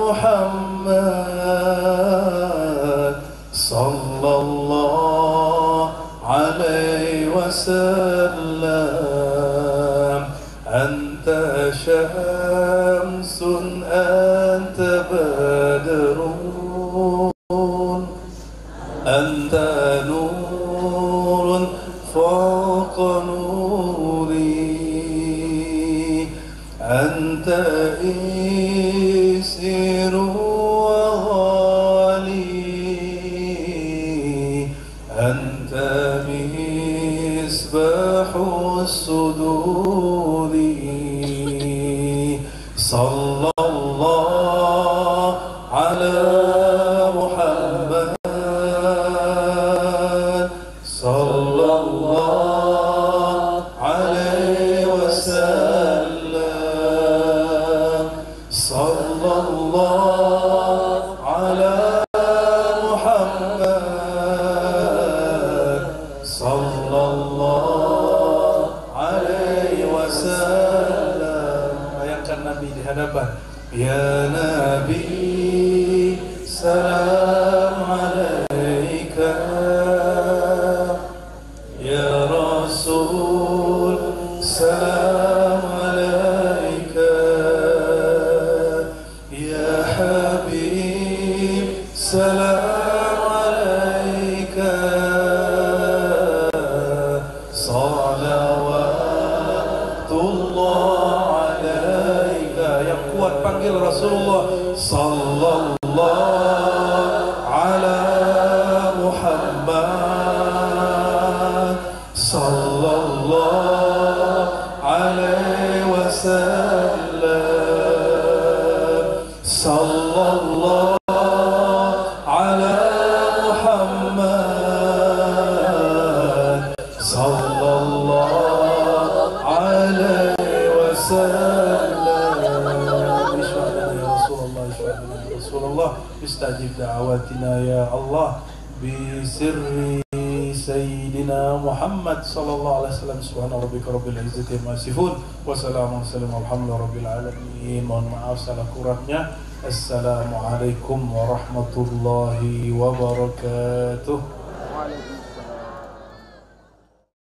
Muhammad. Sallallahu alaihi wasallam. Anta syamsun anta badrun anta nurun fawqa nuri anta isiru wa ghali anta misbahu suduri. Sallallahu ala Muhammad. Sallallahu alaihi wasallam. Sallallahu ala Muhammad. Sallallahu alaihi wasallam. Bayangkan Nabi di hadapan. Ya Nabi salam alaika, ya Rasul salam alaika, ya Habib salam alaika. Salawatullah alaika. Yang kuat panggil Rasulullah. Sallallahu ala Muhammad. Sallallahu alaihi wasallam. Sallallahu ala Muhammad. Sallallahu alaihi wasallam. Rasulullah istajib da'awatina ya Allah bi sirri sayyidina Muhammad sallallahu alaihi wasallam. Subhana rabbika rabbil izzati amma yasifun wa salamun alhamdulillahi rabbil alamin. Mohon maaf salah kurangnya. Assalamualaikum warahmatullahi wabarakatuh.